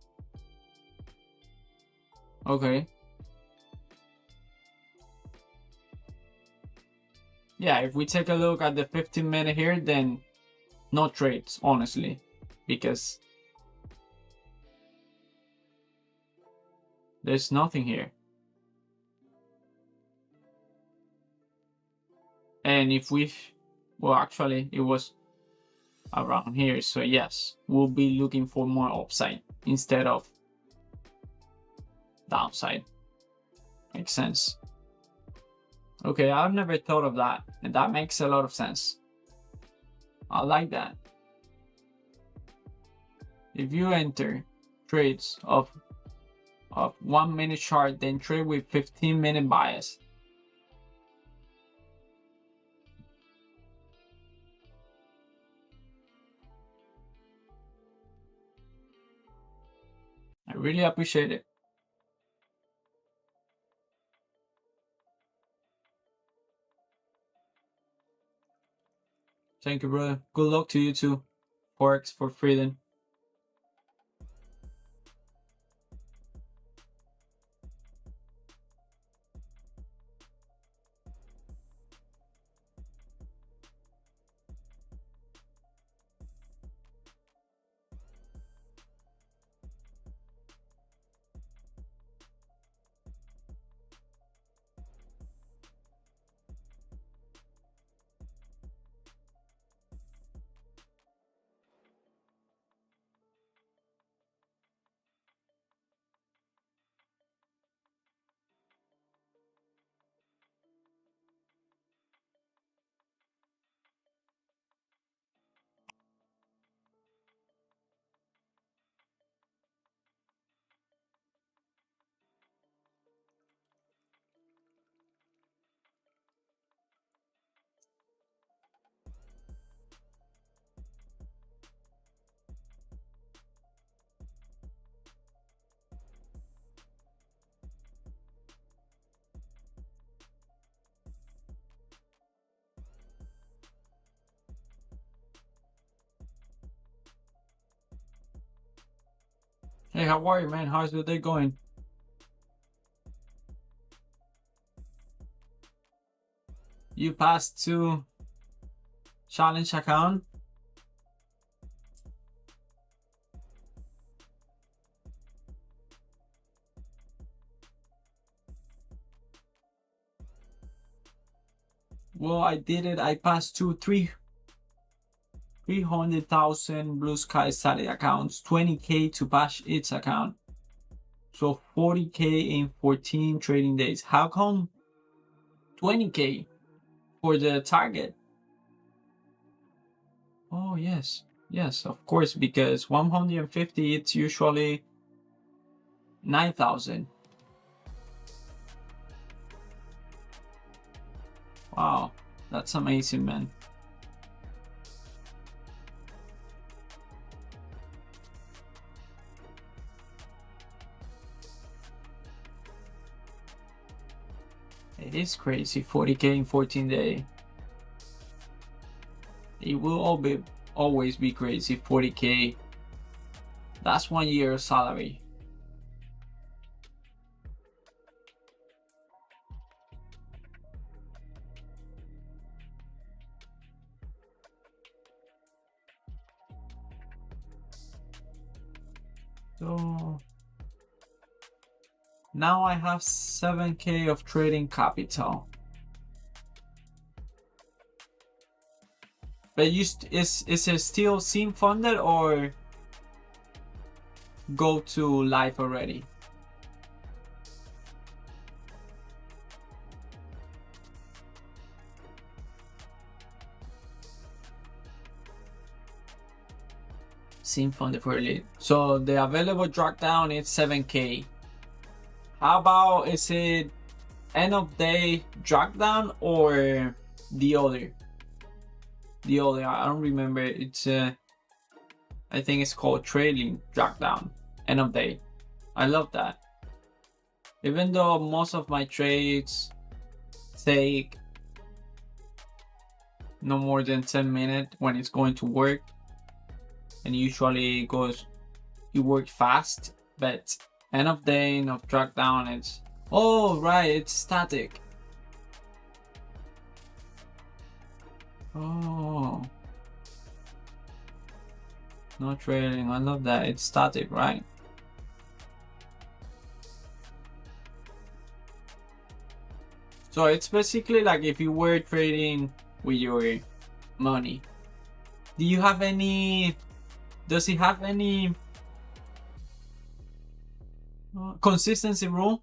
Okay. yeah, if we take a look at the 15-minute here, then no trades, honestly, because there's nothing here. And if we, well, actually, it was around here. So yes, we'll be looking for more upside instead of downside. Makes sense. Okay, I've never thought of that, and that makes a lot of sense. I like that. If you enter trades of 1 minute chart, then trade with 15-minute bias. I really appreciate it. Thank you, brother. Good luck to you too. Forex for freedom. Hey, how are you, man? How's your day going? You passed to challenge account. Well, I did it. I passed to 300,000 Blue Sky Salad accounts, 20K to bash its account. So 40K in 14 trading days. How come 20K for the target? Oh, yes. Yes, of course, because 150, it's usually 9,000. Wow, that's amazing, man. It is crazy, 40K in 14 days. It will always be crazy, 40K. That's 1 year salary. So now I have 7K of trading capital. But is it still SIM funded or go to live already? SIM funded for elite. So the available drop down is 7K. How about, is it end of day drop down or the other? The other, I don't remember. It's I think it's called trailing drop down, end of day. I love that. Even though most of my trades take no more than 10 minutes when it's going to work, and usually it works fast, but end of day, end of drop down, it's, oh right, it's static. Oh, no trading. I love that. It's static, right? So it's basically like if you were trading with your money. Do you have any? Does it have any consistency rule?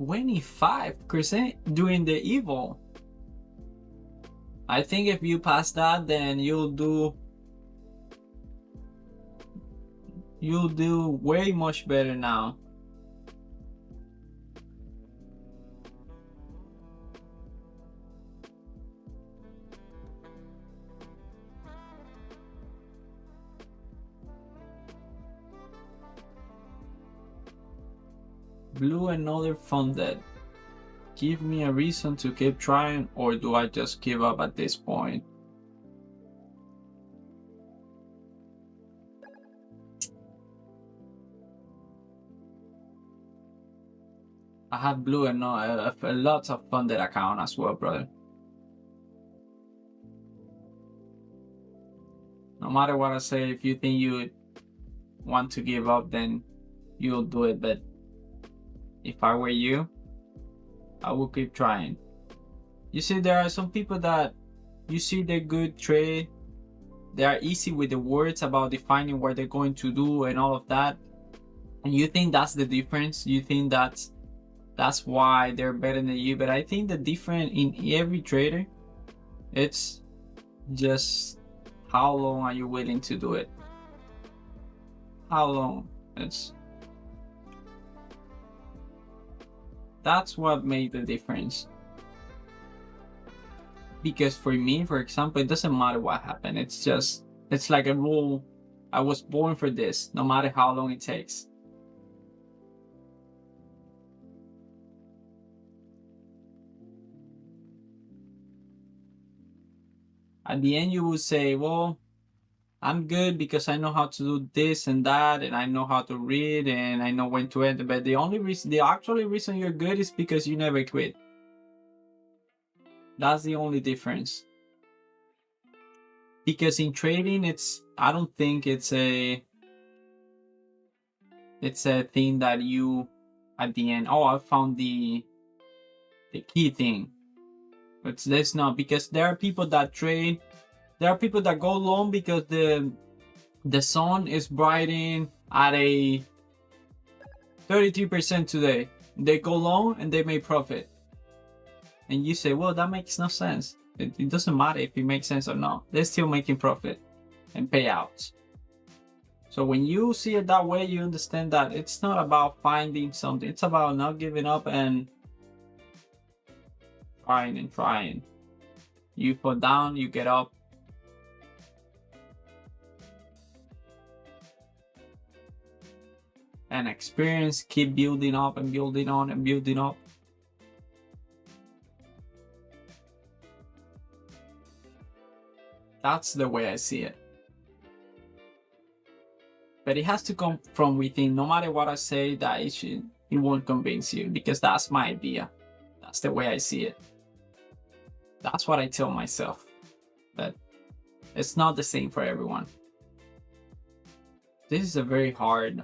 $25% during the evil. I think if you pass that, then you'll do way much better now. Blue another funded. Give me a reason to keep trying, or do I just give up at this point? I have blue and a lot of funded account as well, brother. No matter what I say, if you think you want to give up, then you'll do it. But if I were you, I will keep trying. You see, there are some people that you see they're good trade. They are easy with the words about defining what they're going to do and all of that. And you think that's the difference. You think that's why they're better than you. But I think the difference in every trader, it's just how long are you willing to do it? How long? That's what made the difference. Because for me, for example, it doesn't matter what happened. It's like a rule. I was born for this, no matter how long it takes. At the end, you will say, well, I'm good because I know how to do this and that, and I know how to read, and I know when to enter. But the actual reason you're good is because you never quit. That's the only difference. Because in trading, I don't think it's a thing that you, at the end, oh, I found the key thing. But that's not, because there are people that trade. There are people that go long because the sun is brighting at a 33% today. They go long and they make profit. And you say, well, that makes no sense. It doesn't matter if it makes sense or not. They're still making profit and payouts. So when you see it that way, you understand that it's not about finding something. It's about not giving up and trying and trying. You fall down, you get up. And experience, keep building up and building on and building up. That's the way I see it. But it has to come from within. No matter what I say, that it won't convince you, because that's my idea. That's the way I see it. That's what I tell myself. But it's not the same for everyone. This is a very hard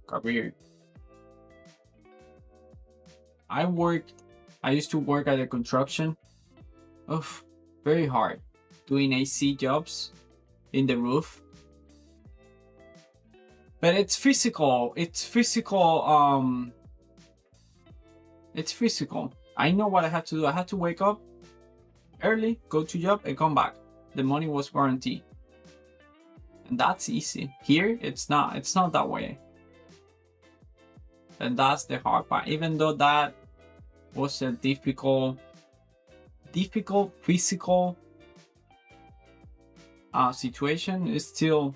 career. I used to work at a construction. Oof, very hard. Doing AC jobs in the roof. But it's physical. It's physical. I know what I have to do. I had to wake up early, go to job, and come back. The money was guaranteed. And that's easy. Here, it's not that way. And that's the hard part. Even though that was a difficult difficult physical situation is still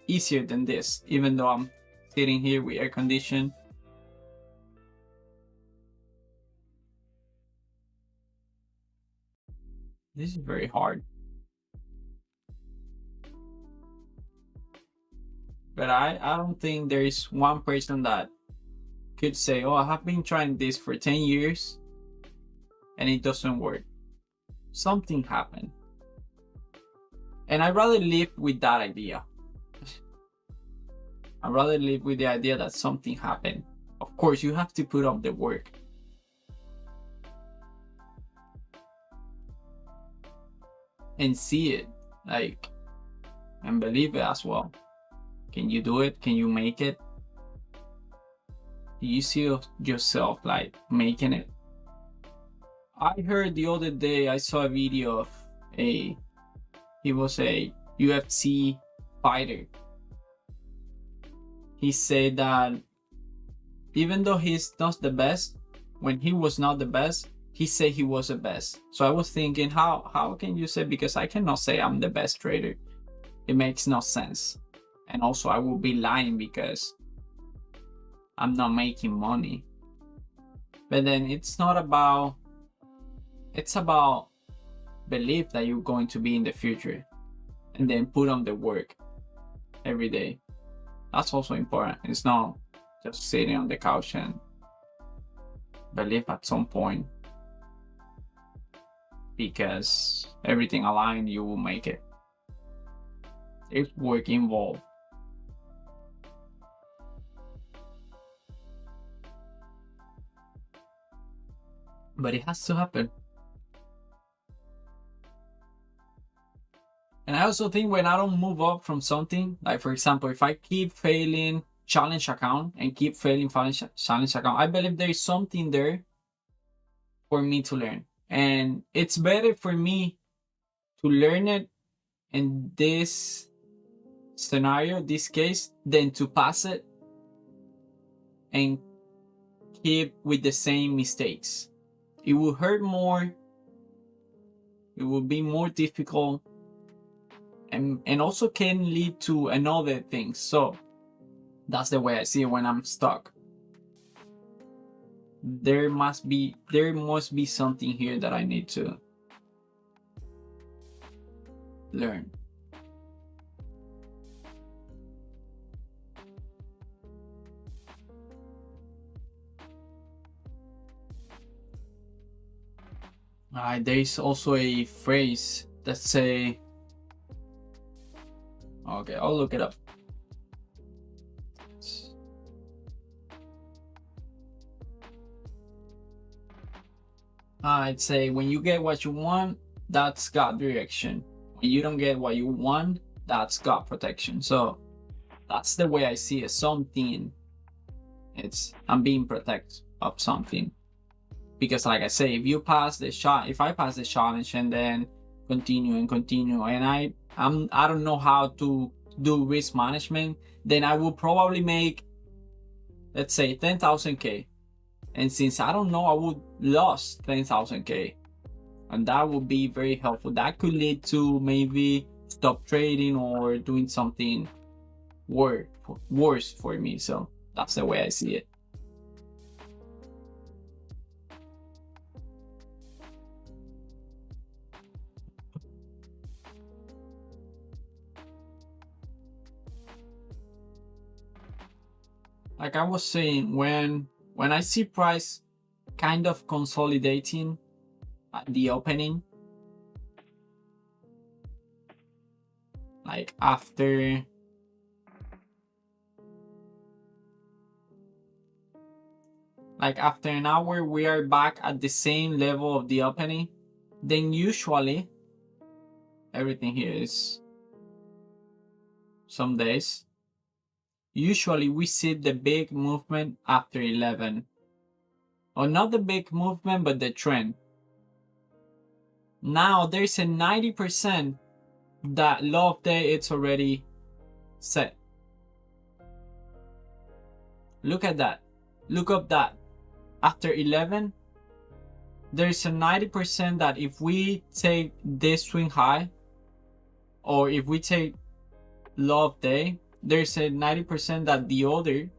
easier than this, even though I'm sitting here with air condition. This is very hard. But I don't think there is one person that could say, oh, I have been trying this for 10 years and it doesn't work. Something happened. And I'd rather live with that idea. I'd rather live with the idea that something happened. Of course, you have to put up the work. And see it, like, and believe it as well. Can you do it? Can you make it? Do you see yourself like making it? I heard the other day, I saw a video of he was a UFC fighter. He said that even though he's not the best, when he was not the best, he said he was the best. So I was thinking, how can you say, because I cannot say I'm the best trader. It makes no sense. And also I will be lying because I'm not making money. But then it's not about, it's about belief that you're going to be in the future, and then put on the work every day. That's also important. It's not just sitting on the couch and believe at some point, because everything aligned, you will make it. There's work involved. But it has to happen. And I also think when I don't move up from something, like for example, if I keep failing challenge account and keep failing challenge account, I believe there is something there for me to learn. And it's better for me to learn it in this scenario, this case, than to pass it and keep with the same mistakes. It will hurt more. It will be more difficult, and also can lead to another thing. So that's the way I see it when I'm stuck. There must be something here that I need to learn. There is also a phrase that say, okay, I'll look it up. I'd say, when you get what you want, that's God direction. When you don't get what you want, that's God protection. So that's the way I see it. Something, I'm being protected of something. Because like I say, if I pass the challenge and then continue, and I don't know how to do risk management, then I will probably make, let's say, 10,000K. And since I don't know, I would lose 10,000K. And that would be very helpful. That could lead to maybe stop trading or doing something worse for me. So that's the way I see it. Like I was saying, when I see price kind of consolidating at the opening, like after an hour we are back at the same level of the opening, then usually everything here is some days. Usually we see the big movement after 11. Or not the big movement, but the trend. Now there's a 90% that low of day it's already set. Look at that. Look up that. After 11, there's a 90% that if we take this swing high, or if we take low of day, there's a 90% that the other,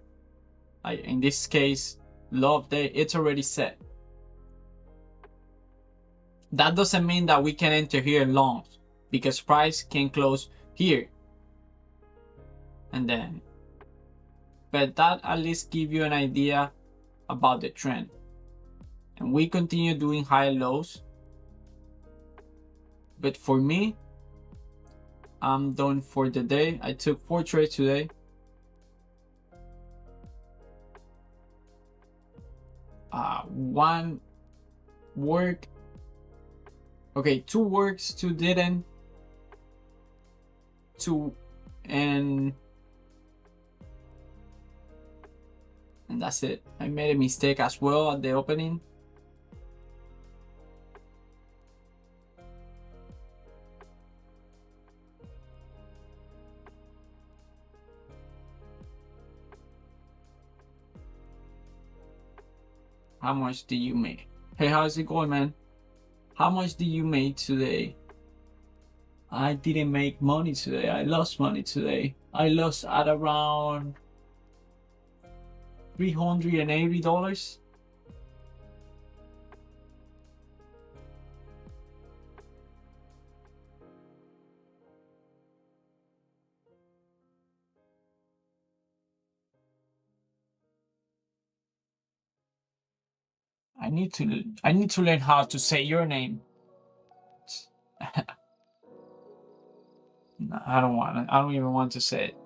like in this case, low of day, it's already set. That doesn't mean that we can enter here long, because price can close here. And then, but that at least give you an idea about the trend. And we continue doing high lows. But for me, I'm done for the day. I took 4 trades today. One work. Okay, 2 works, 2 didn't. 2 and that's it. I made a mistake as well at the opening. How much did you make? Hey, how's it going, man? How much did you make today? I didn't make money today. I lost money today. I lost at around $380. I need to learn how to say your name. No, I don't even want to say it.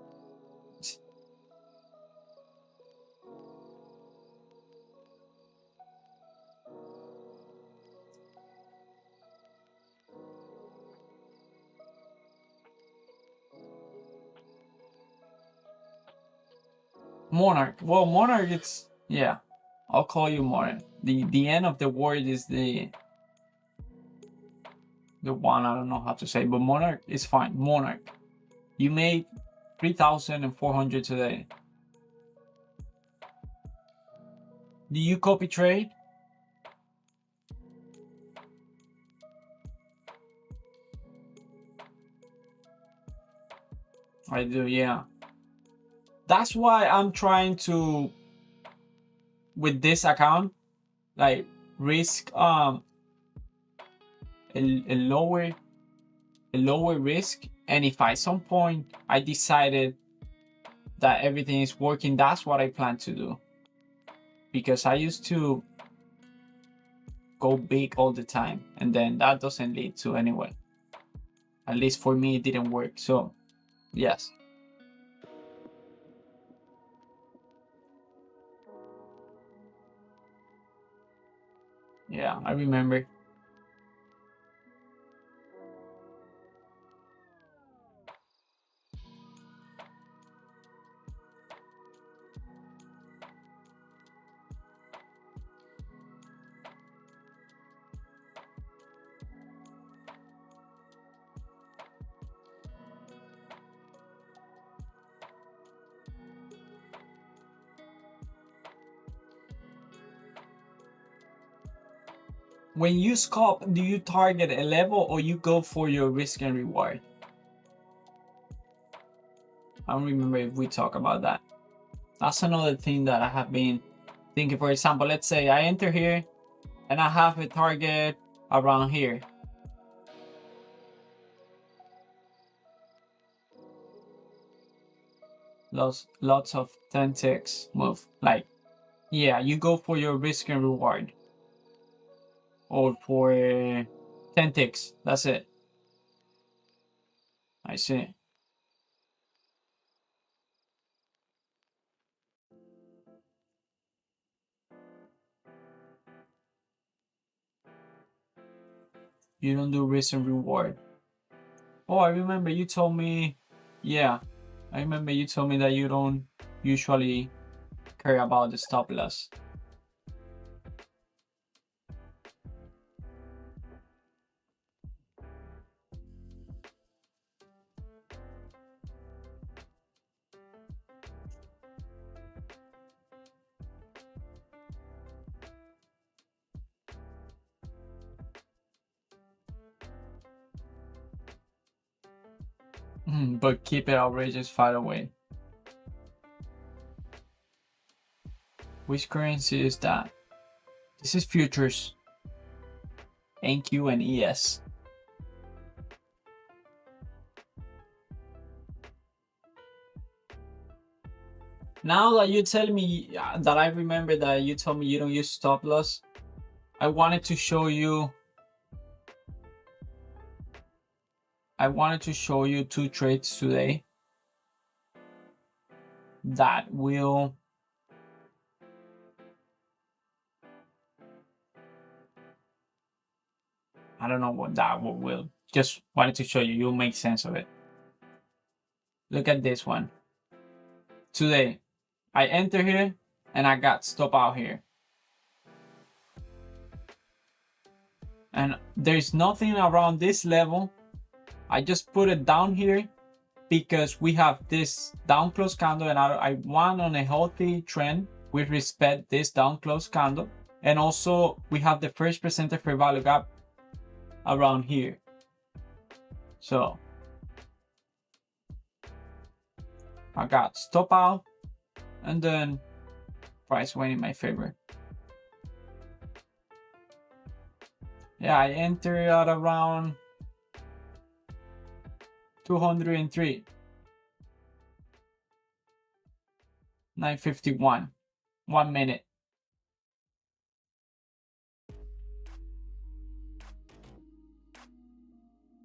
Monarch. Well, Monarch, it's, yeah. I'll call you Monarch. The end of the word is the one I don't know how to say, but Monarch is fine. Monarch. You made 3,400 today. Do you copy trade? I do, yeah. That's why I'm trying to, with this account, like risk a lower risk. And if at some point I decided that everything is working, that's what I plan to do. Because I used to go big all the time, and then that doesn't lead to anywhere. At least for me, it didn't work. So, yes. Yeah, I remember. When you scalp, do you target a level or you go for your risk and reward? I don't remember if we talk about that. That's another thing that I have been thinking. For example, let's say I enter here and I have a target around here. Lots of 10 ticks move. Like, yeah, you go for your risk and reward. Or for 10 ticks. That's it. I see. You don't do risk and reward. Oh, I remember you told me, yeah, I remember you told me that you don't usually care about the stop loss. but keep it outrageous far away. Which currency is that? This is futures. NQ and ES. Now that you tell me that I remember that you told me you don't use stop loss, I wanted to show you two trades today that will I don't know what that will just wanted to show you. You'll make sense of it. Look at this one. Today, I enter here and I got stop out here. And there's nothing around this level. I just put it down here because we have this down close candle and I want on a healthy trend we respect this down close candle. And also we have the first percentage fair value gap around here. So I got stop out and then price went in my favor. Yeah, I entered at around 203. 9:51. 1 minute.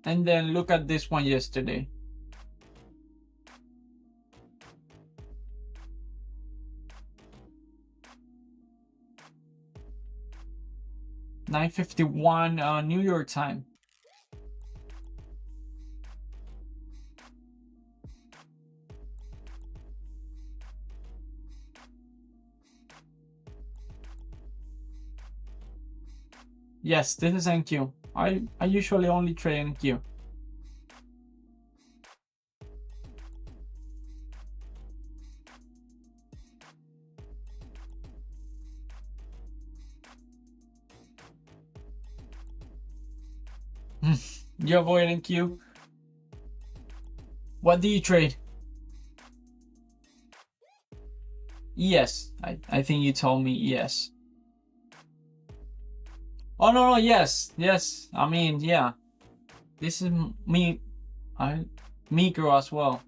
And then look at this one yesterday. $9:51 New York time. Yes, this is NQ. I usually only trade NQ. You avoid NQ. What do you trade? Yes, I think you told me yes. Oh no, yes. I mean, yeah. This is micro as well.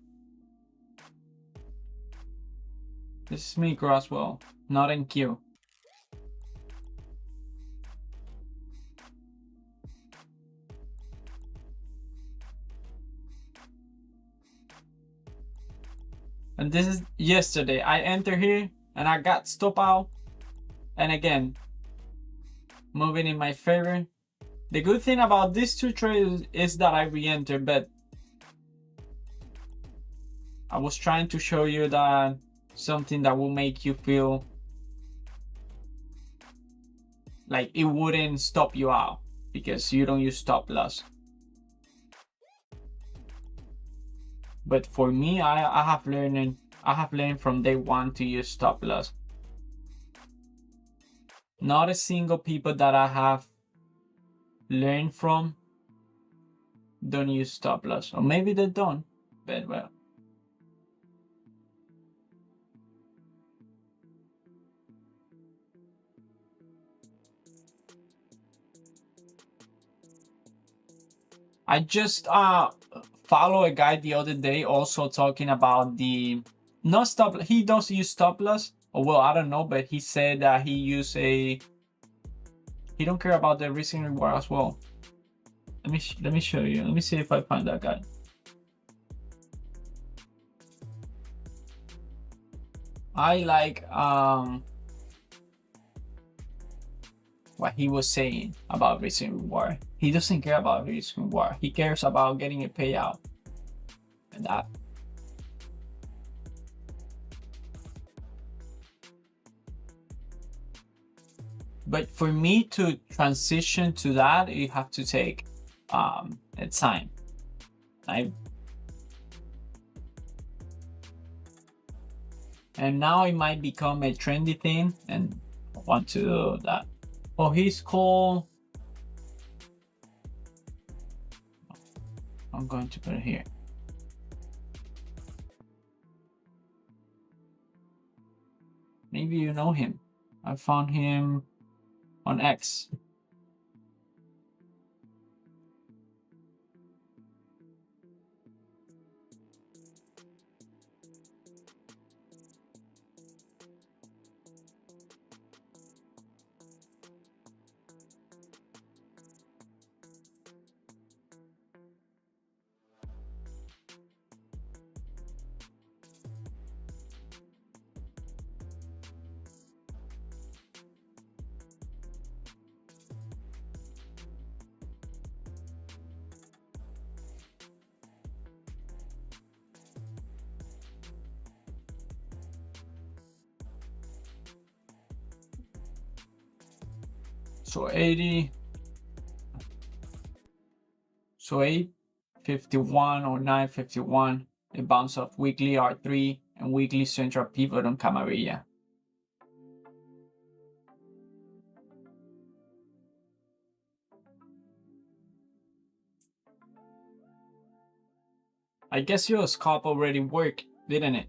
This is micro as well, not NQ. And this is yesterday. I enter here and I got stop out. And again, moving in my favor. The good thing about these two trades is that I re-enter, but I was trying to show you that something that will make you feel like it wouldn't stop you out because you don't use stop loss. But for me, I have learned from day one to use stop loss. Not a single people that I have learned from don't use stop loss, or maybe they don't, but well. I just follow a guy the other day also talking about the not stop. He does use stop loss. Or well, I don't know, but he said that he don't care about the risk and reward as well. Let me show you. Let me see if I find that guy. I like what he was saying about risk and reward. He doesn't care about risk and reward. He cares about getting a payout. And that. But for me to transition to that, you have to take a time. And now it might become a trendy thing, and I want to do that. Oh, he's called. I'm going to put it here. Maybe you know him. I found him on X. So 80. So 851 or 951, it bounced off weekly R3 and weekly central pivot on Camarilla. I guess your scalp already worked, didn't it?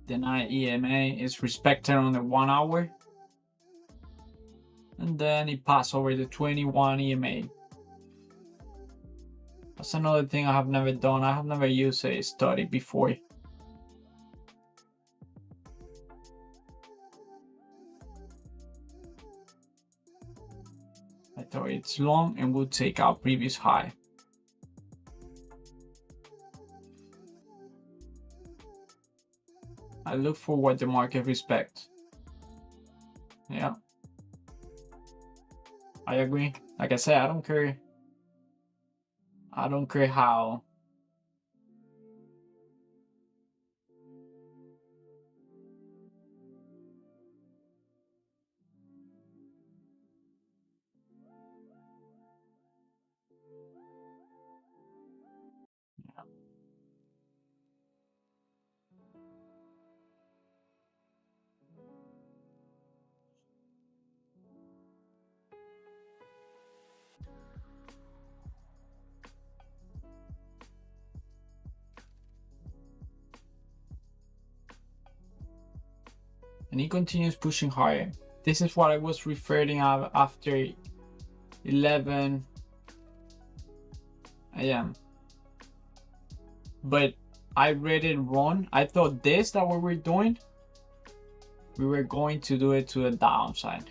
Deny EMA is respected on the 1 hour. And then it passed over the 21 EMA. That's another thing I have never done. I have never used a study before. I thought it's long and would take out previous high. I look for what the market respects. Yeah. I agree. Like I said, I don't care. I don't care how. Yeah. And he continues pushing higher. This is what I was referring to after 11 a.m. But I read it wrong. I thought this that we were doing, we were going to do it to the downside.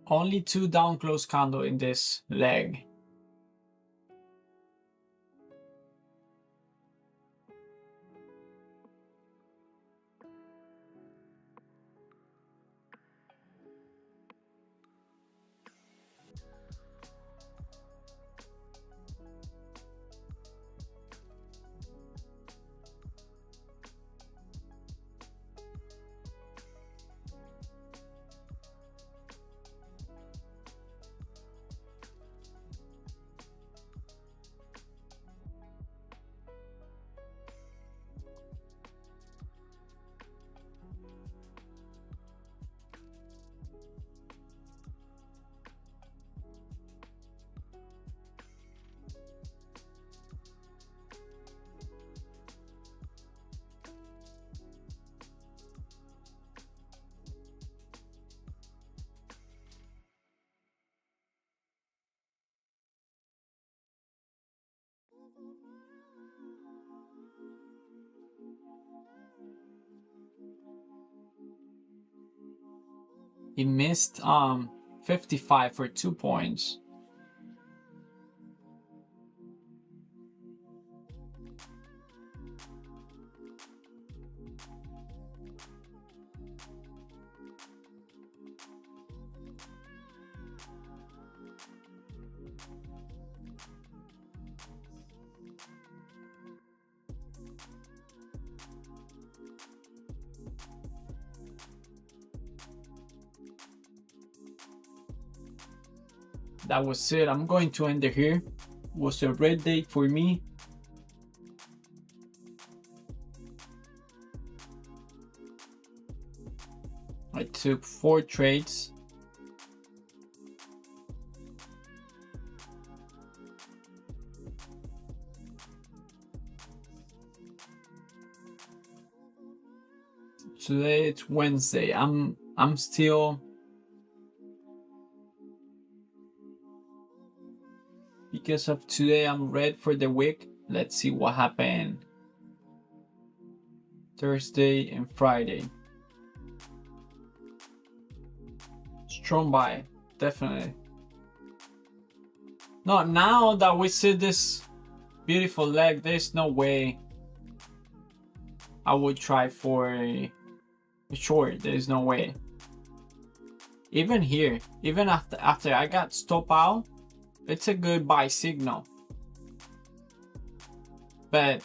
Only 2 down close candle in this leg. He missed 55 for 2 points. That was it. I'm going to end it here. It was a red day for me. I took 4 trades. Today it's Wednesday. I'm still, because of today, I'm red for the week. Let's see what happened Thursday and Friday. Strong buy, definitely. No, now that we see this beautiful leg, there's no way I would try for a short. There's no way. Even here, even after I got stop out, it's a good buy signal. But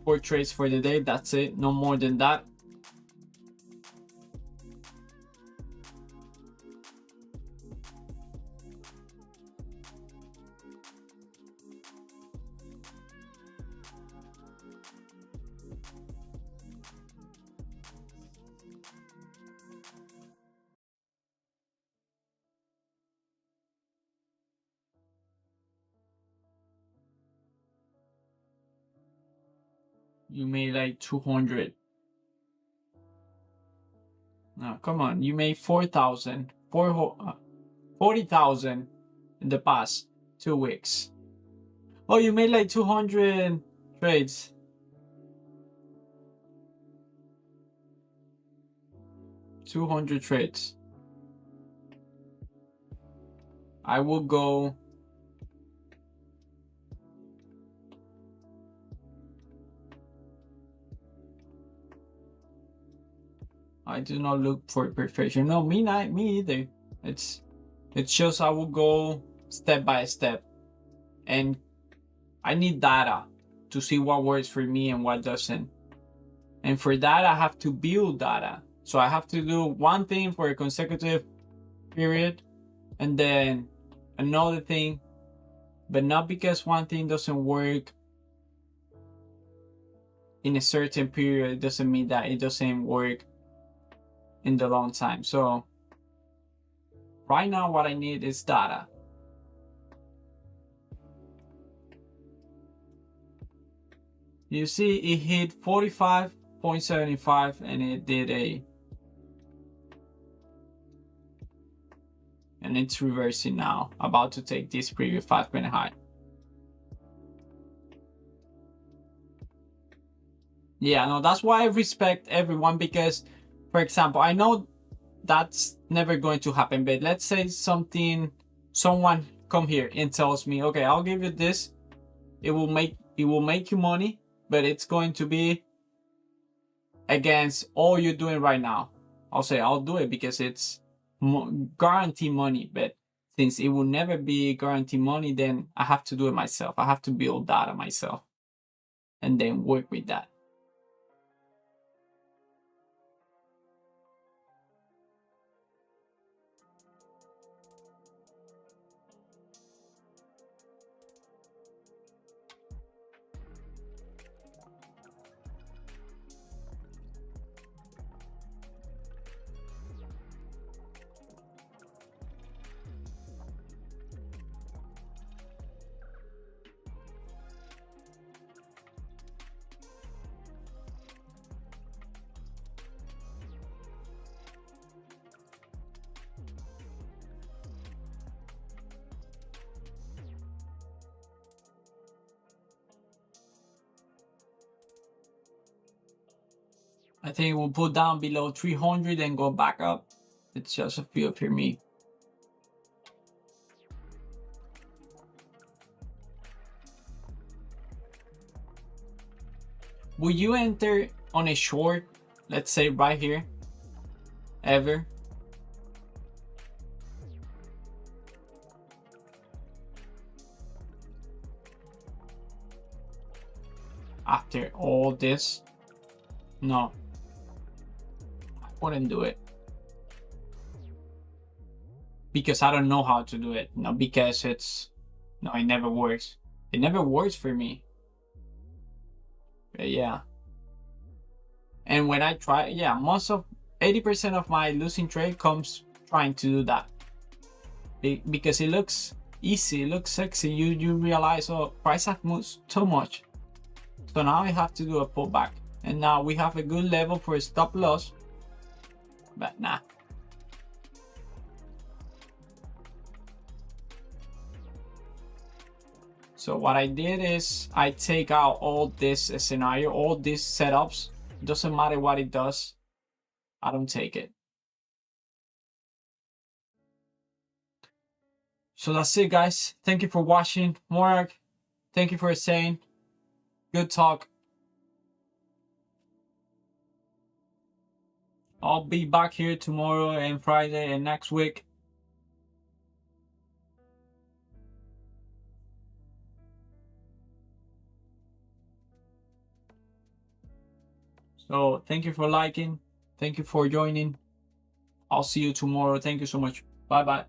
4 trades for the day, that's it. No more than that. You made like 200. No, come on. You made 4,000, 40,000 in the past 2 weeks. Oh, you made like 200 trades. $200 trades. I will go. I do not look for perfection. No, me either. It's just I will go step by step, and I need data to see what works for me and what doesn't. And for that, I have to build data. So I have to do one thing for a consecutive period, and then another thing. But not because one thing doesn't work in a certain period, it doesn't mean that it doesn't work in the long time. So right now what I need is data. You see it hit 45.75 and it did and it's reversing now, about to take this previous 5-minute high. Yeah, no, that's why I respect everyone, because for example, I know that's never going to happen, but let's say someone come here and tells me, okay, I'll give you this, it will make you money, but it's going to be against all you're doing right now. I'll say I'll do it because it's guaranteed money. But since it will never be guaranteed money, then I have to do it myself. I have to build data myself and then work with that. I think we'll put down below 300 and go back up. It's just a feel for me. Will you enter on a short, let's say right here, ever? After all this? No, I wouldn't do it. Because I don't know how to do it. Not because it never works. It never works for me. But yeah. And when I try, yeah, 80% of my losing trade comes trying to do that. Because it looks easy, it looks sexy. You realize, oh, price has moved so much. So now I have to do a pullback. And now we have a good level for a stop loss. But nah. So what I did is I take out all this scenario, all these setups. Doesn't matter what it does. I don't take it. So that's it, guys. Thank you for watching. Morak, thank you for saying. Good talk. I'll be back here tomorrow and Friday and next week. So thank you for liking. Thank you for joining. I'll see you tomorrow. Thank you so much. Bye-bye.